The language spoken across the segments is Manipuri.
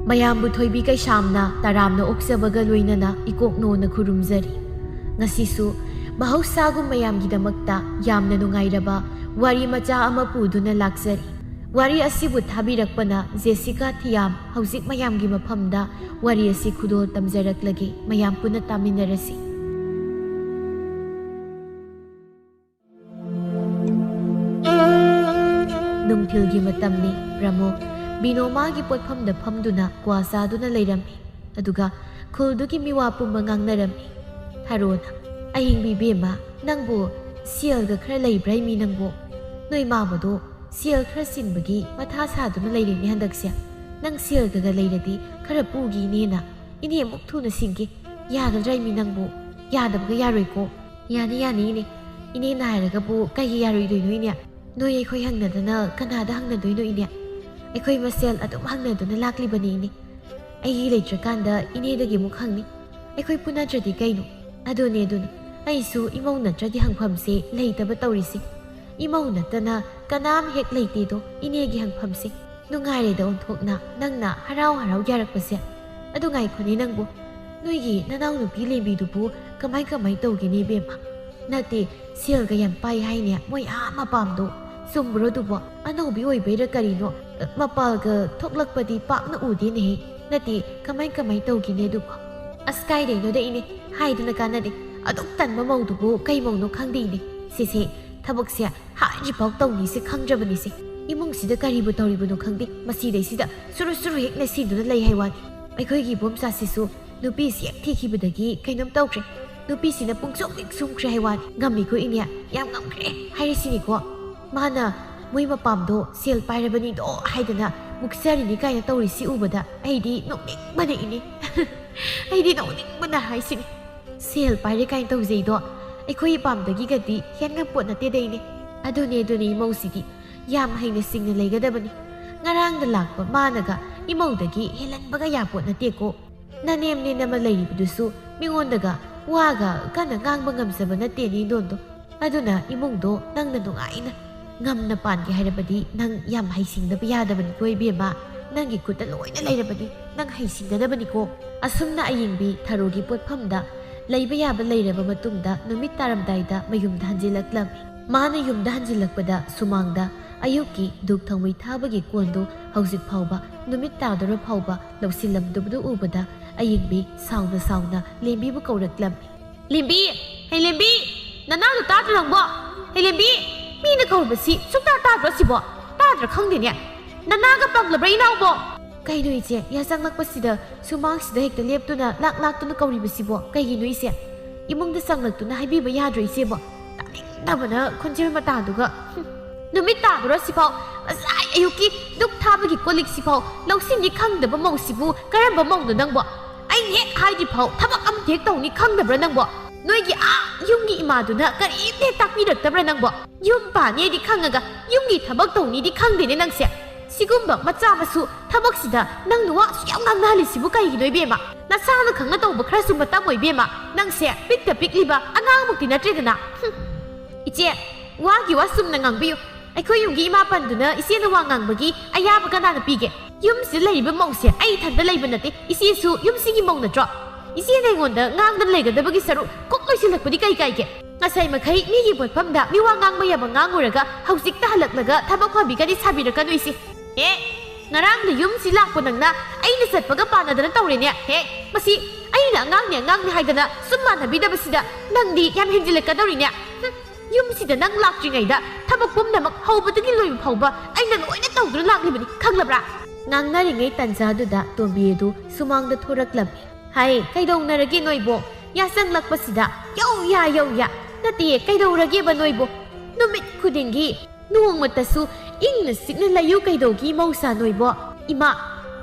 ꯃꯌꯥꯝꯕꯨ ꯊꯣꯏꯕꯤ ꯀꯩꯁꯥꯝꯅ ꯇꯔꯥꯝꯅ ꯑꯣꯛꯆꯕꯒ ꯂꯣꯏꯅꯅ ꯏꯀꯣꯛꯅꯣꯅ ꯈꯨꯔꯨꯝꯖꯔꯤ꯫ ꯉꯁꯤꯁꯨ ꯃꯍꯧꯁꯥꯒꯨꯝ ꯃꯌꯥꯝꯒꯤꯗꯃꯛꯇ ꯌꯥꯝꯅ ꯅꯨꯡꯉꯥꯏꯔꯕ ꯋꯥꯔꯤ ꯃꯆꯥ ꯑꯃ ꯄꯨꯗꯨꯅ ꯂꯥꯛꯆꯔꯤ꯫ ꯋꯥꯔꯤ ꯑꯁꯤꯕꯨ ꯊꯥꯕꯤꯔꯛꯄꯅ ꯖꯦꯁꯤꯀꯥ ꯊꯤꯌꯥꯝ ꯍꯧꯖꯤꯛ ꯃꯌꯥꯝꯒꯤ ꯃꯐꯝꯗ ꯋꯥꯔꯤ ꯑꯁꯤ ꯈꯨꯗꯣꯜ ꯇꯝꯖꯔꯛꯂꯒꯦ, ꯃꯌꯥꯝ ꯄꯨꯟꯅ ꯇꯥꯃꯤꯟꯅꯔꯁꯤ꯫ ꯅꯨꯡꯊꯤꯜꯒꯤ ꯃꯇꯝꯅꯤ꯫ ꯄ꯭ꯔꯃꯣꯗ ꯕꯤꯅꯣꯃꯥꯒꯤ ꯄꯣꯠꯐꯝꯗ ꯐꯝꯗꯨꯅ ꯀ꯭ꯋꯥ ꯆꯥꯗꯨꯅ ꯂꯩꯔꯝꯃꯤ꯫ ꯑꯗꯨꯒ ꯈꯨꯜꯗꯨꯒꯤ ꯃꯤꯋꯥ ꯄꯨꯝꯕ ꯉꯥꯡꯅꯔꯝꯃꯤ꯫ ꯊꯥꯔꯣꯅ, ꯑꯍꯤꯡꯕꯤ ꯕꯦꯝꯃ, ꯅꯪꯕꯨ ꯁꯦꯜꯒ ꯈꯔ ꯂꯩꯕ꯭ꯔꯥ ꯏꯃꯤ ꯅꯪꯕꯨ? ꯅꯣꯏ ꯃꯥꯃꯗꯣ ꯁꯦꯜ ꯈꯔ ꯆꯤꯟꯕꯒꯤ ꯃꯊꯥ ꯁꯥꯗꯨꯅ ꯂꯩꯔꯦꯅꯦ ꯍꯟꯗꯛꯁꯦ꯫ ꯅꯪ ꯁꯦꯜꯒ ꯂꯩꯔꯗꯤ ꯈꯔ ꯄꯨꯒꯤ ꯏꯅꯦꯅ꯫ ꯏꯅꯦ ꯑꯃꯨꯛ ꯊꯨꯅ ꯁꯤꯡꯒꯦ꯫ ꯌꯥꯒꯗ꯭ꯔꯥ ꯏꯃꯤ ꯅꯪꯕꯨ? ꯌꯥꯗꯕꯒ ꯌꯥꯔꯣꯏꯀꯣ? ꯌꯥꯅꯤ ꯌꯥꯅꯤ ꯏꯅꯦ꯫ ꯏꯅꯦꯅ ꯍꯥꯏꯔꯒꯕꯨ ꯀꯩꯒꯤ ꯌꯥꯔꯣꯏꯗꯣꯏꯅꯣ ꯏꯅꯦ? ꯅꯣꯏ ꯑꯩꯈꯣꯏ ꯍꯪꯅꯗꯅ ꯀꯅꯥꯗ ꯍꯪꯅꯗꯣꯏꯅꯣ ꯏꯅꯦ? ꯑꯩꯈꯣꯏ ꯃꯁꯦꯜ ꯑꯗꯨꯝ ꯍꯪꯅꯗꯨꯅ ꯂꯥꯛꯂꯤꯕꯅꯤ ꯏꯅꯦ꯫ ꯑꯩꯒꯤ ꯂꯩꯇ꯭ꯔꯀꯥꯟꯗ ꯏꯅꯦꯗꯒꯤ ꯑꯃꯨꯛ ꯍꯪꯅꯤ꯫ ꯑꯩꯈꯣꯏ ꯄꯨꯟꯅꯗ꯭ꯔꯗꯤ ꯀꯩꯅꯣ? ꯑꯗꯨꯅꯦ ꯑꯩꯁꯨ ꯏꯃꯧ ꯅꯠꯇ꯭ꯔꯗꯤ ꯍꯪꯐꯝꯁꯦ ꯂꯩꯇꯕ ꯇꯧꯔꯤꯁꯤ꯫ ꯏꯃꯧ ꯅꯠꯇꯅ ꯀꯅꯥꯝ ꯍꯦꯛ ꯂꯩꯇꯦꯗꯣ ꯏꯅꯦꯒꯤ ꯍꯪꯐꯝꯁꯦ꯫ ꯅꯨꯡꯉꯥꯏꯔꯦꯗ ꯑꯣꯟꯊꯣꯛꯅ ꯅꯪꯅ ꯍꯔꯥꯎ ꯍꯔꯥꯎ ꯌꯥꯔꯛꯄꯁꯦ꯫ ꯑꯗꯨ ꯉꯥꯏꯈꯣꯅꯦ ꯅꯪꯕꯨ, ꯅꯣꯏꯒꯤ ꯅꯅꯥꯎꯅꯨꯄꯤ ꯂꯦꯝꯕꯤꯗꯨꯕꯨ ꯀꯃꯥꯏ ꯇꯧꯒꯦꯅꯦ ꯏꯕꯦꯝꯃ? ꯅꯠꯇꯦ, ꯁꯦꯜꯒ ꯌꯥꯝ ꯄꯥꯏ ꯍꯥꯏꯅꯦ ꯃꯣꯏ ꯃꯄꯥꯝꯗꯣ꯫ ꯆꯨꯝꯕ꯭ꯔꯣ ꯑꯗꯨꯕꯣ? ꯑꯅꯧꯕꯤ ꯑꯣꯏꯕꯩꯔꯥ ꯀꯔꯤꯅꯣ? ꯃꯄꯥꯜꯒ ꯊꯣꯛꯂꯛꯄꯗꯤ ꯄꯥꯛꯅ ꯎꯗꯦꯅꯦꯍꯦ꯫ ꯅꯠꯇꯦ, ꯀꯃꯥꯏ ꯇꯧꯒꯦꯅꯦ ꯑꯗꯨꯕꯣ? ꯑꯁ ꯀꯥꯏꯗꯩꯅꯣꯗ ꯏꯅꯦ, ꯍꯥꯏꯗꯅ ꯀꯥꯟꯅꯗꯦ꯫ ꯑꯗꯨꯛ ꯇꯟꯕ ꯃꯧꯗꯨꯕꯨ ꯀꯩ ꯃꯧꯅꯣ ꯈꯪꯗꯦ ꯏꯅꯦ꯫ ꯁꯤꯁꯦ ꯊꯕꯛꯁꯦ ꯍꯥꯏꯗ꯭ꯔꯤꯐꯥꯎ ꯇꯧꯅꯤꯁꯦ ꯈꯪꯗ꯭ꯔꯕꯅꯤꯁꯦ꯫ ꯏꯃꯨꯡꯁꯤꯗ ꯀꯔꯤꯕꯨ ꯇꯧꯔꯤꯕꯅꯣ ꯈꯪꯗꯦ꯫ ꯃꯁꯤꯗꯩꯁꯤꯗ ꯁꯨꯔꯨ ꯍꯦꯛ ꯅꯩꯁꯤꯗꯨꯅ ꯂꯩ ꯍꯥꯏꯋꯥꯅꯤ꯫ ꯑꯩꯈꯣꯏꯒꯤ ꯏꯕꯣꯝꯆꯥꯁꯤꯁꯨ ꯅꯨꯄꯤꯁꯤ ꯍꯦꯛ ꯊꯤꯈꯤꯕꯗꯒꯤ ꯀꯩꯅꯣꯝ ꯇꯧꯈ꯭ꯔꯦ꯫ ꯅꯨꯄꯤꯁꯤꯅ ꯄꯨꯡꯁꯨꯝ ꯍꯦꯛ ꯁꯨꯝꯈ꯭ꯔꯦ ꯍꯥꯏꯋꯥꯅꯤ꯫ ꯉꯝꯃꯤꯀꯣ ꯏꯅꯦ, ꯌꯥꯝ ꯉꯝꯈ꯭ꯔꯦ ꯍꯥꯏꯔꯤꯁꯤꯅꯤꯀꯣ꯫ ꯃꯥꯅ ꯃꯣꯏ ꯃꯄꯥꯝꯗꯣ ꯁꯦꯜ ꯄꯥꯏꯔꯕꯅꯤꯗꯣ ꯍꯥꯏꯗꯅ ꯃꯨꯛꯆꯔꯤꯅꯤ ꯀꯥꯏꯅ ꯇꯧꯔꯤꯁꯤ ꯎꯕꯗ ꯑꯩꯗꯤ ꯅꯣꯛꯅꯤꯡꯕꯅ ꯏꯅꯦ꯫ ꯑꯩꯗꯤ ꯅꯣꯛꯅꯤꯡꯕꯅ ꯍꯥꯏꯁꯤꯅꯤ꯫ ꯁꯦꯜ ꯄꯥꯏꯔꯦ ꯀꯥꯏꯅ ꯇꯧꯖꯩꯗꯣ ꯑꯩꯈꯣꯏ ꯏꯄꯥꯝꯗꯒꯤꯒꯗꯤ ꯍꯦꯟꯉꯝꯄꯣꯠ ꯅꯠꯇꯦꯗ ꯏꯅꯦ꯫ ꯑꯗꯨꯅꯦ ꯏꯃꯧꯁꯤꯗꯤ ꯌꯥꯝ ꯍꯩꯅ ꯁꯤꯡꯅ ꯂꯩꯒꯗꯕꯅꯤ꯫ ꯉꯔꯥꯡꯗ ꯂꯥꯛꯄ ꯃꯥꯅꯒ ꯏꯃꯧꯗꯒꯤ ꯍꯦꯜꯍꯟꯕꯒ ꯌꯥꯄꯣꯠ ꯅꯠꯇꯦꯀꯣ꯫ ꯅꯅꯦꯝꯅꯦ ꯑꯃ ꯂꯩꯔꯤꯕꯗꯨꯁꯨ ꯃꯤꯉꯣꯟꯗꯒ ꯋꯥꯒ ꯀꯟꯅ ꯉꯥꯡꯕ ꯉꯝꯖꯕ ꯅꯠꯇꯦꯅꯦ ꯏꯗꯣꯟꯗꯣ꯫ ꯑꯗꯨꯅ ꯏꯃꯨꯡꯗꯣ ꯅꯪꯅ ꯅꯨꯡꯉꯥꯏꯅ ꯉꯝꯅ ꯄꯥꯟꯒꯦ ꯍꯥꯏꯔꯕꯗꯤ ꯅꯪ ꯌꯥꯝ ꯍꯩꯁꯤꯡꯗꯕ ꯌꯥꯗꯕꯅꯤꯀꯣ ꯏꯕꯦꯝꯃ꯫ ꯅꯪꯒꯤ ꯈꯨꯠꯇ ꯂꯣꯏꯅ ꯂꯩꯔꯕꯅꯤ, ꯅꯪ ꯍꯩꯁꯤꯡꯒꯗꯕꯅꯤꯀꯣ꯫ ꯑꯁꯨꯝꯅ ꯑꯌꯤꯡꯕꯤ ꯊꯔꯣꯒꯤ ꯄꯣꯠꯐꯝꯗ ꯂꯩꯕ ꯌꯥꯕ ꯂꯩꯔꯕ ꯃꯇꯨꯡꯗ ꯅꯨꯃꯤꯠ ꯇꯥꯔꯝꯗꯥꯏꯗ ꯃꯌꯨꯝꯗ ꯍꯟꯖꯤꯜꯂꯛꯂꯝꯃꯤ꯫ ꯃꯥꯅ ꯌꯨꯝꯗ ꯍꯟꯖꯤꯜꯂꯛꯄꯗ ꯁꯨꯃꯥꯡꯗ ꯑꯌꯨꯛꯀꯤ ꯙꯨꯞ ꯊꯥꯎꯃꯩ ꯊꯥꯕꯒꯤ ꯀꯣꯟꯗꯨ ꯍꯧꯖꯤꯛ ꯐꯥꯎꯕ ꯅꯨꯃꯤꯠ ꯇꯥꯗꯣꯔ ꯐꯥꯎꯕ ꯂꯧꯁꯤꯜꯂꯝꯗꯕꯗꯨ ꯎꯕꯗ ꯑꯌꯤꯡꯕꯤ ꯁꯥꯎꯅ ꯂꯦꯝꯕꯤꯕꯨ ꯀꯧꯔꯛꯂꯝꯃꯤ꯫ ꯂꯦꯝꯕꯤ, ꯍꯦ ꯂꯦꯝꯕꯤ, ꯅꯅꯥꯎꯗꯣ ꯇꯥꯗ꯭ꯔꯣ ꯅꯪꯕꯣ? ꯍꯦ ꯂꯦꯝꯕꯤ, ꯃꯤꯅ ꯀꯧꯕꯁꯤ ꯁꯨꯡꯇꯥ ꯇꯥꯗ꯭ꯔꯣ ꯁꯤꯕꯣ? ꯇꯥꯗ꯭ꯔꯥ ꯈꯪꯗꯦꯅꯦ꯫ ꯅꯅꯥꯒ ꯄꯪꯂꯕ꯭ꯔꯥ ꯏꯅꯥꯎꯕꯣ? ꯀꯩꯅꯣ ꯏꯆꯦ, ꯆꯪꯂꯛꯄꯁꯤꯗ ꯁꯨꯃꯥꯡꯁꯤꯗ ꯍꯦꯛꯇ ꯂꯦꯞꯇꯨꯅ ꯂꯥꯛꯇꯨꯅ ꯀꯧꯔꯤꯕꯁꯤꯕꯣ ꯀꯩꯒꯤꯅꯣ ꯏꯆꯦ? ꯏꯃꯨꯡꯗ ꯆꯪꯂꯛꯇꯨꯅ ꯍꯥꯏꯕꯤꯕ ꯌꯥꯗ꯭ꯔꯣ ꯏꯆꯦꯕꯣ? ꯇꯥꯅꯤꯡꯗꯕꯅ ꯈꯣꯟꯖꯦꯜ ꯃꯇꯥꯗꯨꯒ꯫ ꯅꯨꯃꯤꯠ ꯇꯥꯗꯣꯔ ꯁꯤꯐꯥꯎ ꯉꯁꯥꯏ ꯑꯌꯨꯛꯀꯤ ꯙꯨꯞ ꯊꯥꯕꯒꯤ ꯀꯣꯜꯂꯤꯛꯁꯤꯐꯥꯎ ꯂꯧꯁꯤꯟꯅꯤ ꯈꯪꯗꯕ ꯃꯧꯁꯤꯕꯨ ꯀꯔꯝꯕ ꯃꯧꯅꯣ ꯅꯪꯕꯣ? ꯑꯩꯅ ꯍꯦꯛ ꯍꯥꯏꯗ꯭ꯔꯤꯐꯥꯎ ꯊꯕꯛ ꯑꯃꯇ ꯍꯦꯛ ꯇꯧꯅꯤ ꯈꯪꯗꯕ꯭ꯔꯥ ꯅꯪꯕꯣ? ꯅꯣꯏꯒꯤ ꯌꯨꯝꯒꯤ ꯏꯃꯥꯗꯨꯅ ꯀꯔꯤꯝꯇ ꯍꯦꯛ ꯇꯥꯛꯄꯤꯔꯛꯇꯕ꯭ꯔꯥ ꯅꯪꯕꯣ? ꯌꯨꯝ ꯄꯥꯟꯅꯤꯗꯤ ꯈꯪꯉꯒ ꯌꯨꯝꯒꯤ ꯊꯕꯛ ꯇꯧꯅꯤꯗꯤ ꯈꯪꯗꯦꯅꯦ ꯅꯪꯁꯦ꯫ ꯁꯤꯒꯨꯝꯕ ꯃꯆꯥ ꯃꯁꯨ ꯊꯕꯛꯁꯤꯗ ꯅꯪꯅ ꯋꯥꯁꯨ ꯌꯥꯝ ꯉꯥꯡꯅꯍꯜꯂꯤꯁꯤꯕꯨ ꯀꯩꯒꯤꯅꯣ ꯏꯕꯦꯝꯃ? ꯅꯁꯥꯅ ꯈꯪꯅ ꯇꯧꯕ ꯈꯔꯁꯨ ꯃꯇꯝ ꯑꯣꯏ ꯏꯕꯦꯝꯃ꯫ ꯅꯪꯁꯦ ꯄꯤꯛꯇ ꯄꯤꯛꯂꯤꯕ ꯑꯉꯥꯡꯃꯨꯛꯇꯤ ꯅꯠꯇ꯭ꯔꯦꯗꯅ꯫ ꯏꯆꯦ, ꯋꯥꯒꯤ ꯋꯥ ꯆꯨꯝꯅ ꯉꯥꯡꯕꯤꯌꯨ꯫ ꯑꯩꯈꯣꯏ ꯌꯨꯝꯒꯤ ꯏꯃꯥꯄꯟꯗꯨꯅ ꯏꯆꯦꯅ ꯋꯥ ꯉꯥꯡꯕꯒꯤ ꯑꯌꯥꯕ ꯀꯅꯥꯅ ꯄꯤꯒꯦ? ꯌꯨꯝꯁꯤꯗ ꯂꯩꯔꯤꯕ ꯃꯧꯁꯦ ꯑꯩ ꯏꯊꯟꯇ ꯂꯩꯕ ꯅꯠꯇꯦ, ꯏꯆꯦꯁꯨ ꯌꯨꯝꯁꯤꯒꯤ ꯃꯧ ꯅꯠꯇ꯭ꯔꯣ? ꯏꯆꯦꯅ ꯑꯩꯉꯣꯟꯗ ꯉꯥꯡꯗꯅ ꯂꯩꯒꯗꯕꯒꯤ ꯁꯔꯨꯛ ꯀꯣꯛ ꯂꯣꯏꯁꯤꯜꯂꯛꯄꯗꯤ ꯀꯩ ꯀꯥꯏꯒꯦ? ꯉꯁꯥꯏ ꯃꯈꯩ ꯃꯤꯒꯤ ꯄꯣꯠꯐꯝꯗ ꯃꯤꯋꯥ ꯉꯥꯡꯕ ꯌꯥꯕ ꯉꯥꯡꯉꯨꯔꯒ ꯍꯧꯖꯤꯛꯇ ꯍꯜꯂꯛꯂꯒ ꯊꯕꯛ ꯐꯕꯤꯒꯗꯤ ꯁꯥꯕꯤꯔꯛꯀꯅꯨ ꯏꯆꯦ꯫ ꯉꯔꯥꯡꯗ ꯌꯨꯝꯁꯤ ꯂꯥꯛꯄ ꯅꯪꯅ ꯑꯩꯅ ꯆꯠꯄꯒ ꯄꯥꯟꯅꯗꯅ ꯇꯧꯔꯦꯅꯦ꯫ ꯃꯁꯤ ꯑꯩꯅ ꯑꯉꯥꯡꯅꯦ ꯍꯥꯏꯗꯅ ꯁꯨꯝ ꯃꯥꯟꯅꯕꯤꯗꯕꯁꯤꯗ ꯅꯪꯗꯤ ꯌꯥꯝ ꯍꯦꯟꯖꯤꯜꯂꯛꯀꯗꯧꯔꯤꯅꯦ꯫ ꯌꯨꯝꯁꯤꯗ ꯅꯪ ꯂꯥꯛꯇ꯭ꯔꯤꯉꯩꯗ ꯊꯕꯛ ꯄꯨꯝꯅꯃꯛ ꯍꯧꯕꯗꯒꯤ ꯂꯣꯏꯕ ꯐꯥꯎꯕ ꯑꯩꯅ ꯂꯣꯏꯅ ꯇꯧꯗꯨꯅ ꯂꯥꯛꯂꯤꯕꯅꯤ, ꯈꯪꯂꯕ꯭ꯔꯥ? ꯉꯥꯡꯅꯔꯤꯉꯩ ꯇꯟꯖꯥꯗꯨꯗ ꯇꯣꯝꯕꯤ ꯑꯗꯨ ꯁꯨꯃꯥꯡꯗ ꯊꯣꯔꯛꯂꯝꯃꯤ꯫ ꯍꯥꯏ, ꯀꯩꯗꯧꯅꯔꯒꯦ ꯅꯣꯏꯕꯣ? ꯆꯪꯂꯛꯄꯁꯤꯗ ꯌꯧ ꯌꯥ ꯅꯠꯇꯦ, ꯀꯩꯗꯧꯔꯒꯦꯕ ꯅꯣꯏꯕꯣ? ꯅꯨꯃꯤꯠ ꯈꯨꯗꯤꯡꯒꯤ ꯅꯣꯡꯃꯇꯁꯨ ꯏꯪꯅ ꯆꯤꯛꯅ ꯂꯩꯌꯨ ꯀꯩꯗꯧꯒꯤ ꯃꯧꯁꯥ ꯅꯣꯏꯕꯣ? ꯏꯃꯥ,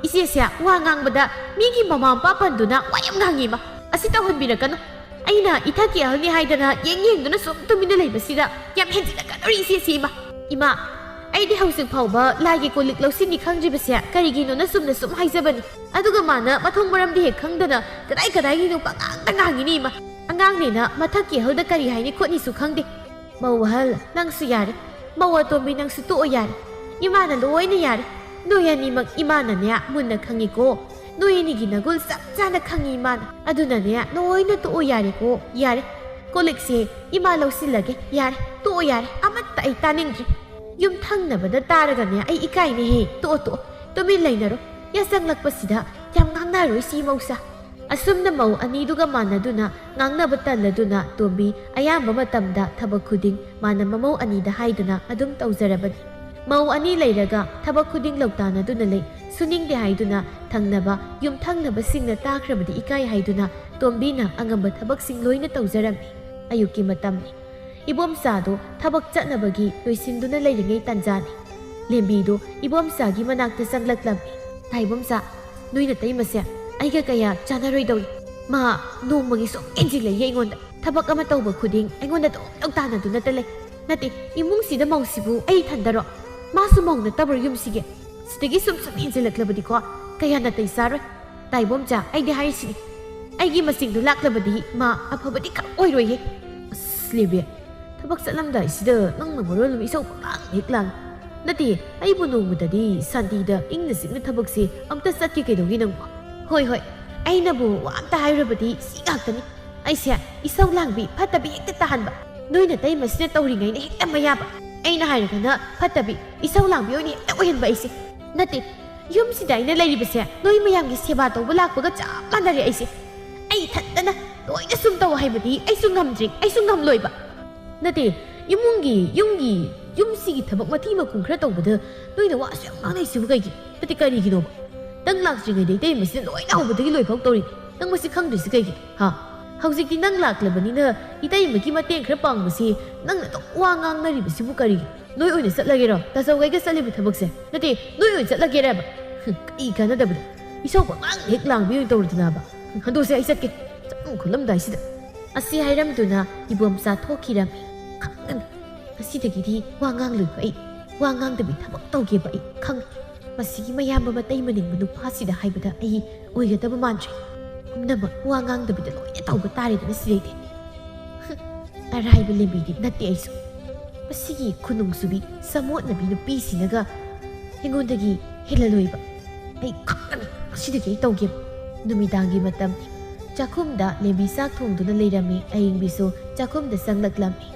ꯏꯆꯦꯁꯦ ꯋꯥ ꯉꯥꯡꯕꯗ ꯃꯤꯒꯤ ꯃꯃꯥ ꯃꯄꯥ ꯄꯟꯗꯨꯅ ꯋꯥ ꯌꯥꯝ ꯉꯥꯡꯉꯤ ꯏꯃꯥ꯫ ꯑꯁꯤ ꯇꯧꯍꯟꯕꯤꯔꯛꯀꯅꯨ꯫ ꯑꯩꯅ ꯏꯊꯛꯀꯤ ꯑꯍꯜꯅꯤ ꯍꯥꯏꯗꯅ ꯌꯦꯡꯗꯨꯅ ꯁꯨꯝ ꯇꯨꯃꯤꯟꯅ ꯂꯩꯕꯁꯤꯗ ꯌꯥꯝ ꯍꯦꯟꯖꯤꯜꯂꯛꯀꯗꯧꯔꯤ ꯏꯆꯦꯁꯤ ꯏꯃꯥ꯫ ꯏꯃꯥ, ꯑꯩꯗꯤ ꯍꯧꯖꯤꯛ ꯐꯥꯎꯕ ꯂꯥꯏꯒꯤ ꯀꯣꯜꯂꯤꯛ ꯂꯧꯁꯤꯟꯅꯤ ꯈꯪꯗ꯭ꯔꯤꯕꯁꯦ ꯀꯔꯤꯒꯤꯅꯣꯅ ꯆꯨꯝꯅ ꯁꯨꯝ ꯍꯥꯏꯖꯕꯅꯤ꯫ ꯑꯗꯨꯒ ꯃꯥꯅ ꯃꯊꯣꯡ ꯃꯔꯝꯗꯤ ꯍꯦꯛ ꯈꯪꯗꯅ ꯀꯗꯥꯏꯒꯤꯅꯣ ꯄꯉꯥꯡꯗ ꯉꯥꯡꯉꯤꯅꯤ ꯏꯃꯥ꯫ ꯑꯉꯥꯡꯅꯤꯅ ꯃꯊꯛꯀꯤ ꯑꯍꯜꯗ ꯀꯔꯤ ꯍꯥꯏꯅꯤ ꯈꯣꯠꯅꯤꯁꯨ ꯈꯪꯗꯦ ꯃꯧ ꯑꯍꯜ ꯅꯪꯁꯨ ꯌꯥꯔꯦ ꯃꯧ ꯑꯇꯣꯝꯕꯤ ꯅꯪꯁꯨ ꯇꯣꯛꯑꯣ ꯌꯥꯔꯦ ꯏꯃꯥꯅ ꯂꯣꯏꯅ ꯌꯥꯔꯦ ꯅꯣꯏ ꯑꯅꯤꯃꯛ ꯏꯃꯥꯅꯅꯦ ꯃꯨꯟꯅ ꯈꯪꯉꯤꯀꯣ ꯅꯣꯏ ꯑꯅꯤꯒꯤ ꯅꯒꯨꯜ ꯆꯞ ꯆꯥꯅ ꯈꯪꯉꯤ ꯏꯃꯥꯅ ꯑꯗꯨꯅꯅꯦ ꯂꯣꯏꯅ ꯇꯣꯛꯑꯣ ꯌꯥꯔꯦꯀꯣ ꯌꯥꯔꯦ ꯀꯣꯂꯤꯛꯁꯦ ꯏꯃꯥ ꯂꯧꯁꯤꯜꯂꯒꯦ ꯌꯥꯔꯦ ꯇꯣꯛꯑꯣ ꯌꯥꯔꯦ ꯑꯃꯠꯇ ꯑꯩ ꯇꯥꯅꯤꯡꯗ꯭ꯔꯤ ꯌꯨꯝ ꯊꯪꯅꯕꯗ ꯇꯥꯔꯒꯅꯦ ꯑꯩ ꯏꯀꯥꯏꯅꯦꯍꯦ ꯇꯣꯛꯑꯣ ꯇꯨꯃꯤꯟ ꯂꯩꯅꯔꯣ ꯌꯥꯆꯪꯂꯛꯄꯁꯤꯗ ꯌꯥꯝ ꯉꯥꯡꯅꯔꯣꯏ ꯁꯤ ꯃꯧꯁꯥ ꯑꯁꯨꯝꯅ ꯃꯧ ꯑꯅꯤꯗꯨꯒ ꯃꯥꯟꯅꯗꯨꯅ ꯉꯥꯡꯅꯕ ꯇꯜꯂꯗꯨꯅ ꯇꯣꯝꯕꯤ ꯑꯌꯥꯝꯕ ꯃꯇꯝꯗ ꯊꯕꯛ ꯈꯨꯗꯤꯡ ꯃꯥꯅ ꯃꯃꯧ ꯑꯅꯤꯗ ꯍꯥꯏꯗꯨꯅ ꯑꯗꯨꯝ ꯇꯧꯖꯔꯕꯅꯤ ꯃꯧ ꯑꯅꯤ ꯂꯩꯔꯒ ꯊꯕꯛ ꯈꯨꯗꯤꯡ ꯂꯧꯇꯥꯅꯗꯨꯅ ꯂꯩ ꯁꯨꯅꯤꯡꯗꯦ ꯍꯥꯏꯗꯨꯅ ꯊꯪꯅꯕ ꯌꯨꯝꯊꯪꯅꯕꯁꯤꯡꯅ ꯇꯥꯈ꯭ꯔꯕꯗꯤ ꯏꯀꯥꯏ ꯍꯥꯏꯗꯨꯅ ꯇꯣꯝꯕꯤꯅ ꯑꯉꯝꯕ ꯊꯕꯛꯁꯤꯡ ꯂꯣꯏꯅ ꯇꯧꯖꯔꯝꯃꯤ ꯑꯌꯨꯛꯀꯤ ꯃꯇꯝꯅꯤ ꯏꯕꯣꯝꯆꯥꯗꯣ ꯊꯕꯛ ꯆꯠꯅꯕꯒꯤ ꯂꯣꯏꯁꯤꯟꯗꯨꯅ ꯂꯩꯔꯤꯉꯩ ꯇꯥꯟꯖꯥꯅꯤ ꯂꯦꯝꯕꯤꯗꯣ ꯏꯕꯣꯝꯆꯥꯒꯤ ꯃꯅꯥꯛꯇ ꯆꯪꯂꯛꯂꯝꯃꯤ ꯇꯥꯏꯕꯣꯝꯆꯥ ꯅꯣꯏ ꯅꯇꯩꯃꯁꯦ ꯑꯩꯒ ꯀꯌꯥ ꯆꯥꯟꯅꯔꯣꯏꯗꯧꯔꯤ ꯃꯥ ꯅꯣꯡꯃꯒꯤ ꯁꯨꯝ ꯏꯟꯖꯤꯜꯂꯛꯏ ꯑꯩꯉꯣꯟꯗ ꯊꯕꯛ ꯑꯃ ꯇꯧꯕ ꯈꯨꯗꯤꯡ ꯑꯩꯉꯣꯟꯗ ꯑꯗꯨꯝ ꯂꯧꯇꯥꯅꯗꯨꯅꯇ ꯂꯩ ꯅꯠꯇꯦ ꯏꯃꯨꯡꯁꯤꯗ ꯃꯧꯁꯤꯕꯨ ꯑꯩ ꯊꯟꯗꯔꯣ ꯃꯥꯁꯨ ꯃꯧ ꯅꯠꯇꯕ꯭ꯔꯣ ꯌꯨꯝꯁꯤꯒꯤ ꯁꯤꯗꯒꯤ ꯁꯨꯝ ꯍꯦꯟꯖꯤꯜꯂꯛꯂꯕꯗꯤꯀꯣ ꯀꯌꯥ ꯅꯥꯇꯩ ꯆꯥꯔꯣꯏ ꯇꯥꯏꯕꯣꯝꯆꯥ ꯑꯩꯗꯤ ꯍꯥꯏꯔꯤꯁꯤꯅꯤ ꯑꯩꯒꯤ ꯃꯁꯤꯡꯗꯨ ꯂꯥꯛꯂꯕꯗꯤ ꯃꯥ ꯑꯐꯕꯗꯤ ꯈꯔ ꯑꯣꯏꯔꯣꯏꯍꯦ ꯑꯁ ꯂꯦꯝꯕꯤ ꯊꯕꯛ ꯆꯠꯂꯝꯗꯥꯏꯁꯤꯗ ꯅꯪꯅ ꯃꯔꯣꯜ ꯑꯃ ꯏꯁꯧ ꯄꯪꯂꯥꯡ ꯍꯦꯛ ꯂꯥꯡ ꯅꯠꯇꯦ ꯑꯩꯕꯨ ꯅꯣꯡꯃꯗꯗꯤ ꯁꯥꯟꯇꯤꯗ ꯏꯪꯅ ꯆꯤꯛꯅ ꯊꯕꯛꯁꯦ ꯑꯝꯇ ꯆꯠꯀꯦ ꯀꯩꯗꯧꯒꯦ ꯅꯪꯕꯣ ꯍꯣꯏ ꯑꯩꯅꯕꯨ ꯋꯥ ꯑꯝꯇ ꯍꯥꯏꯔꯕꯗꯤ ꯁꯤ ꯉꯥꯛꯇꯅꯤ ꯑꯩꯁꯦ ꯏꯁꯧ ꯂꯥꯡꯕꯤ ꯐꯠꯇꯕꯤ ꯍꯦꯛꯇ ꯇꯥꯍꯟꯕ ꯅꯣꯏꯅ ꯇꯩꯃꯁꯤꯅ ꯇꯧꯔꯤꯉꯩꯅ ꯍꯦꯛꯇ ꯃꯌꯥꯕ ꯑꯩꯅ ꯍꯥꯏꯔꯒꯅ ꯐꯠꯇꯕꯤ ꯏꯁꯧ ꯂꯥꯡꯕꯤ ꯑꯣꯏꯅ ꯍꯦꯛꯇ ꯑꯣꯏꯍꯟꯕ ꯑꯩꯁꯦ ꯅꯠꯇꯦ ꯌꯨꯝꯁꯤꯗ ꯑꯩꯅ ꯂꯩꯔꯤꯕꯁꯦ ꯅꯣꯏ ꯃꯌꯥꯝꯒꯤ ꯁꯦꯕꯥ ꯇꯧꯕ ꯂꯥꯛꯄꯒ ꯆꯞ ꯃꯥꯟꯅꯔꯦ ꯑꯩꯁꯦ ꯑꯩ ꯏꯊꯟꯇꯅ ꯂꯣꯏꯅ ꯁꯨꯝ ꯇꯧ ꯍꯥꯏꯕꯗꯤ ꯑꯩꯁꯨ ꯉꯝꯗ꯭ꯔꯤ ꯑꯩꯁꯨ ꯉꯝꯂꯣꯏꯕ ꯅꯠꯇꯦ ꯌꯨꯝꯁꯤꯒꯤ ꯊꯕꯛ ꯃꯊꯤ ꯃꯀꯨꯝ ꯈꯔ ꯇꯧꯕꯗ ꯅꯣꯏꯅ ꯋꯥꯁꯨ ꯌꯥꯝ ꯉꯥꯡꯅꯩꯁꯤꯕꯨ ꯀꯩꯒꯤ ꯅꯠꯇꯦ ꯀꯔꯤꯒꯤꯅꯣꯕ ꯅꯪ ꯂꯥꯛꯇ꯭ꯔꯤꯉꯩꯗ ꯏꯇꯩꯃꯁꯤꯅ ꯂꯣꯏꯅ ꯍꯧꯕꯗꯒꯤ ꯂꯣꯏꯐꯥꯎ ꯇꯧꯔꯤꯅꯤ ꯅꯪ ꯃꯁꯤ ꯈꯪꯗ꯭ꯔꯤꯁꯤ ꯀꯩꯒꯤ ꯍꯧꯖꯤꯛꯇꯤ ꯅꯪ ꯂꯥꯛꯂꯕꯅꯤꯅ ꯏꯇꯩꯃꯒꯤ ꯃꯇꯦꯡ ꯈꯔ ꯄꯥꯡꯕꯁꯤ ꯅꯪꯅ ꯑꯗꯨꯝ ꯋꯥ ꯉꯥꯡꯅꯔꯤꯕꯁꯤꯕꯨ ꯀꯔꯤꯒꯤ ꯅꯣꯏ ꯑꯣꯏꯅ ꯆꯠꯂꯒꯦꯔꯣ ꯇꯥꯆꯧꯒꯩꯒ ꯆꯠꯂꯤꯕ ꯊꯕꯛꯁꯦ ꯅꯠꯇꯦ ꯅꯣꯏ ꯑꯣꯏꯅ ꯆꯠꯂꯒꯦꯔꯕ ꯀꯔꯤ ꯀꯥꯟꯅꯗꯕꯗ ꯏꯁꯧ ꯄꯪꯂꯥꯡ ꯍꯦꯛ ꯂꯥꯡꯕꯤ ꯑꯣꯏꯅ ꯇꯧꯔꯗꯅꯕ ꯍꯟꯗꯣꯛꯁꯦ ꯑꯩ ꯆꯠꯀꯦ ꯆꯠꯂꯝ ꯈꯣꯠꯂꯝꯗꯥꯏꯁꯤꯗ ꯑꯁꯤ ꯍꯥꯏꯔꯝꯗꯨꯅ ꯏꯕꯣꯝꯆꯥ ꯊꯣꯛꯈꯤꯔꯝꯃꯤ ꯈꯪꯒꯅꯤ ꯉꯁꯤꯗꯒꯤꯗꯤ ꯋꯥ ꯉꯥꯡꯂꯣꯏꯕ ꯑꯩ ꯋꯥ ꯉꯥꯡꯗꯕꯤ ꯊꯕꯛ ꯇꯧꯒꯦꯕ ꯑꯩ ꯈꯪꯉꯤ ꯃꯁꯤꯒꯤ ꯃꯌꯥꯝꯕ ꯃꯇꯩ ꯃꯅꯤꯡꯕ ꯅꯨꯄꯥꯁꯤꯗ ꯍꯥꯏꯕꯗ ꯑꯩ ꯑꯣꯏꯒꯗꯕ ꯃꯥꯟꯗ꯭ꯔꯦ ꯄꯨꯝꯅꯃꯛ ꯋꯥ ꯉꯥꯡꯗꯕꯤꯗ ꯂꯣꯏꯅ ꯇꯧꯕ ꯇꯥꯔꯦꯗꯅ ꯁꯤꯗꯩꯗꯤ ꯑꯔꯥꯏꯕ ꯂꯦꯝꯕꯤꯗꯤ ꯅꯠꯇꯦ ꯑꯩꯁꯨ ꯃꯁꯤꯒꯤ ꯈꯨꯅꯨꯡꯁꯨꯕꯤ ꯆꯃꯣꯠꯅꯕꯤ ꯅꯨꯄꯤꯁꯤꯅꯒ ꯑꯩꯉꯣꯟꯗꯒꯤ ꯍꯦꯜꯂꯂꯣꯏꯕ ꯑꯩ ꯈꯪꯒꯅꯤ ꯃꯁꯤꯗꯒꯤ ꯑꯩ ꯇꯧꯒꯦꯕ ꯅꯨꯃꯤꯗꯥꯡꯒꯤ ꯃꯇꯝꯅꯤ ꯆꯥꯛꯈꯨꯝꯗ ꯂꯦꯝꯕꯤ ꯆꯥꯛ ꯊꯣꯡꯗꯨꯅ ꯂꯩꯔꯝꯃꯤ ꯑꯌꯤꯡꯕꯤꯁꯨ ꯆꯥꯛꯈꯨꯝꯗ ꯆꯪꯂꯛꯂꯝꯃꯤ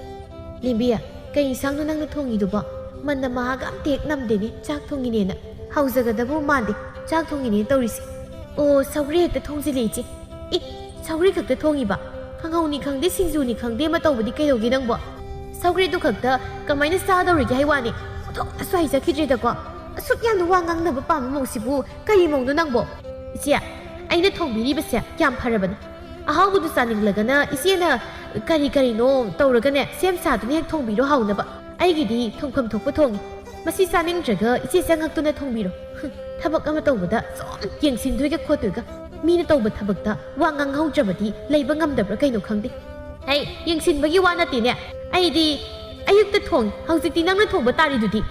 ꯂꯦꯝꯕꯤ ꯀꯩ ꯏꯟꯁꯥꯡꯅꯣ ꯅꯪꯅ ꯊꯣꯡꯉꯤꯗꯨꯕꯣ ꯃꯟꯅ ꯃꯍꯥꯒ ꯑꯝꯇ ꯍꯦꯛ ꯅꯝꯗꯦꯅꯦ ꯆꯥꯛ ꯊꯣꯡꯉꯤꯅꯦꯅ ꯍꯧꯖꯒꯗꯕ ꯃꯥꯟꯗꯦ ꯆꯥꯛ ꯊꯣꯡꯉꯤꯅꯦ ꯇꯧꯔꯤꯁꯦ ꯑꯣ ꯁꯧꯒ꯭ꯔꯤ ꯍꯦꯛꯇ ꯊꯣꯡꯖꯤꯜꯂꯦ ꯏꯆꯦ ꯁꯧꯒ꯭ꯔꯤ ꯈꯛꯇ ꯊꯣꯡꯉꯤꯕ ꯀꯥꯡꯍꯧꯅꯤ ꯈꯪꯗꯦ ꯁꯤꯡꯖꯨꯅꯤ ꯈꯪꯗꯦ ꯑꯃ ꯇꯧꯕꯗꯤ ꯀꯩꯗꯧꯒꯦ ꯅꯪꯕꯣ ꯁꯧꯒ꯭ꯔꯤꯗꯨ ꯈꯛꯇ ꯀꯃꯥꯏꯅ ꯆꯥꯗꯧꯔꯤꯒꯦ ꯍꯥꯏ ꯋꯥꯅꯤ ꯑꯣꯟꯊꯣꯛꯅꯁꯨ ꯍꯩꯖꯈꯤꯗ꯭ꯔꯦꯗꯀꯣ ꯑꯁꯨꯛ ꯌꯥꯝꯅ ꯋꯥ ꯉꯥꯡꯅꯕ ꯄꯥꯝꯕ ꯃꯧꯁꯤꯕꯨ ꯀꯔꯤ ꯃꯧꯅꯣ ꯅꯪꯕꯣ ꯏꯆꯦ ꯑꯩꯅ ꯊꯣꯡꯕꯤꯔꯤꯕꯁꯦ ꯌꯥꯝ ꯐꯔꯕꯅꯤ ꯑꯍꯥꯎꯕꯗꯨ ꯆꯥꯅꯤꯡꯂꯒꯅ ꯏꯆꯦꯅ ꯀꯔꯤꯅꯣ ꯇꯧꯔꯒꯅꯦ ꯁꯦꯝ ꯁꯥꯗꯨꯅ ꯍꯦꯛ ꯊꯣꯡꯕꯤꯔꯣ ꯍꯥꯎꯅꯕ ꯑꯩꯒꯤꯗꯤ ꯊꯣꯡꯐꯝ ꯊꯣꯛꯄ ꯊꯣꯡꯉꯤ ꯃꯁꯤ ꯆꯥꯅꯤꯡꯗ꯭ꯔꯒ ꯏꯆꯦ ꯆꯪꯉꯛꯇꯨꯅ ꯊꯣꯡꯕꯤꯔꯣ ꯊꯕꯛ ꯑꯃ ꯇꯧꯕꯗ ꯁꯨꯝ ꯌꯦꯡꯁꯤꯟꯗꯣꯏꯒ ꯈꯣꯠꯇꯣꯏꯒ ꯃꯤꯅ ꯇꯧꯕ ꯊꯕꯛꯇ ꯋꯥ ꯉꯥꯡꯍꯧꯗ꯭ꯔꯕꯗꯤ ꯂꯩꯕ ꯉꯝꯗꯕ꯭ꯔꯥ ꯀꯩꯅꯣ ꯈꯪꯗꯦ ꯍꯩ ꯌꯦꯡꯁꯤꯟꯕꯒꯤ ꯋꯥ ꯅꯠꯇꯦꯅꯦ ꯑꯩꯗꯤ ꯑꯌꯨꯛꯇ ꯊꯣꯡꯉꯤ ꯍꯧꯖꯤꯛꯇꯤ ꯅꯪꯅ ꯊꯣꯡꯕ ꯇꯥꯔꯤꯗꯨꯗꯤ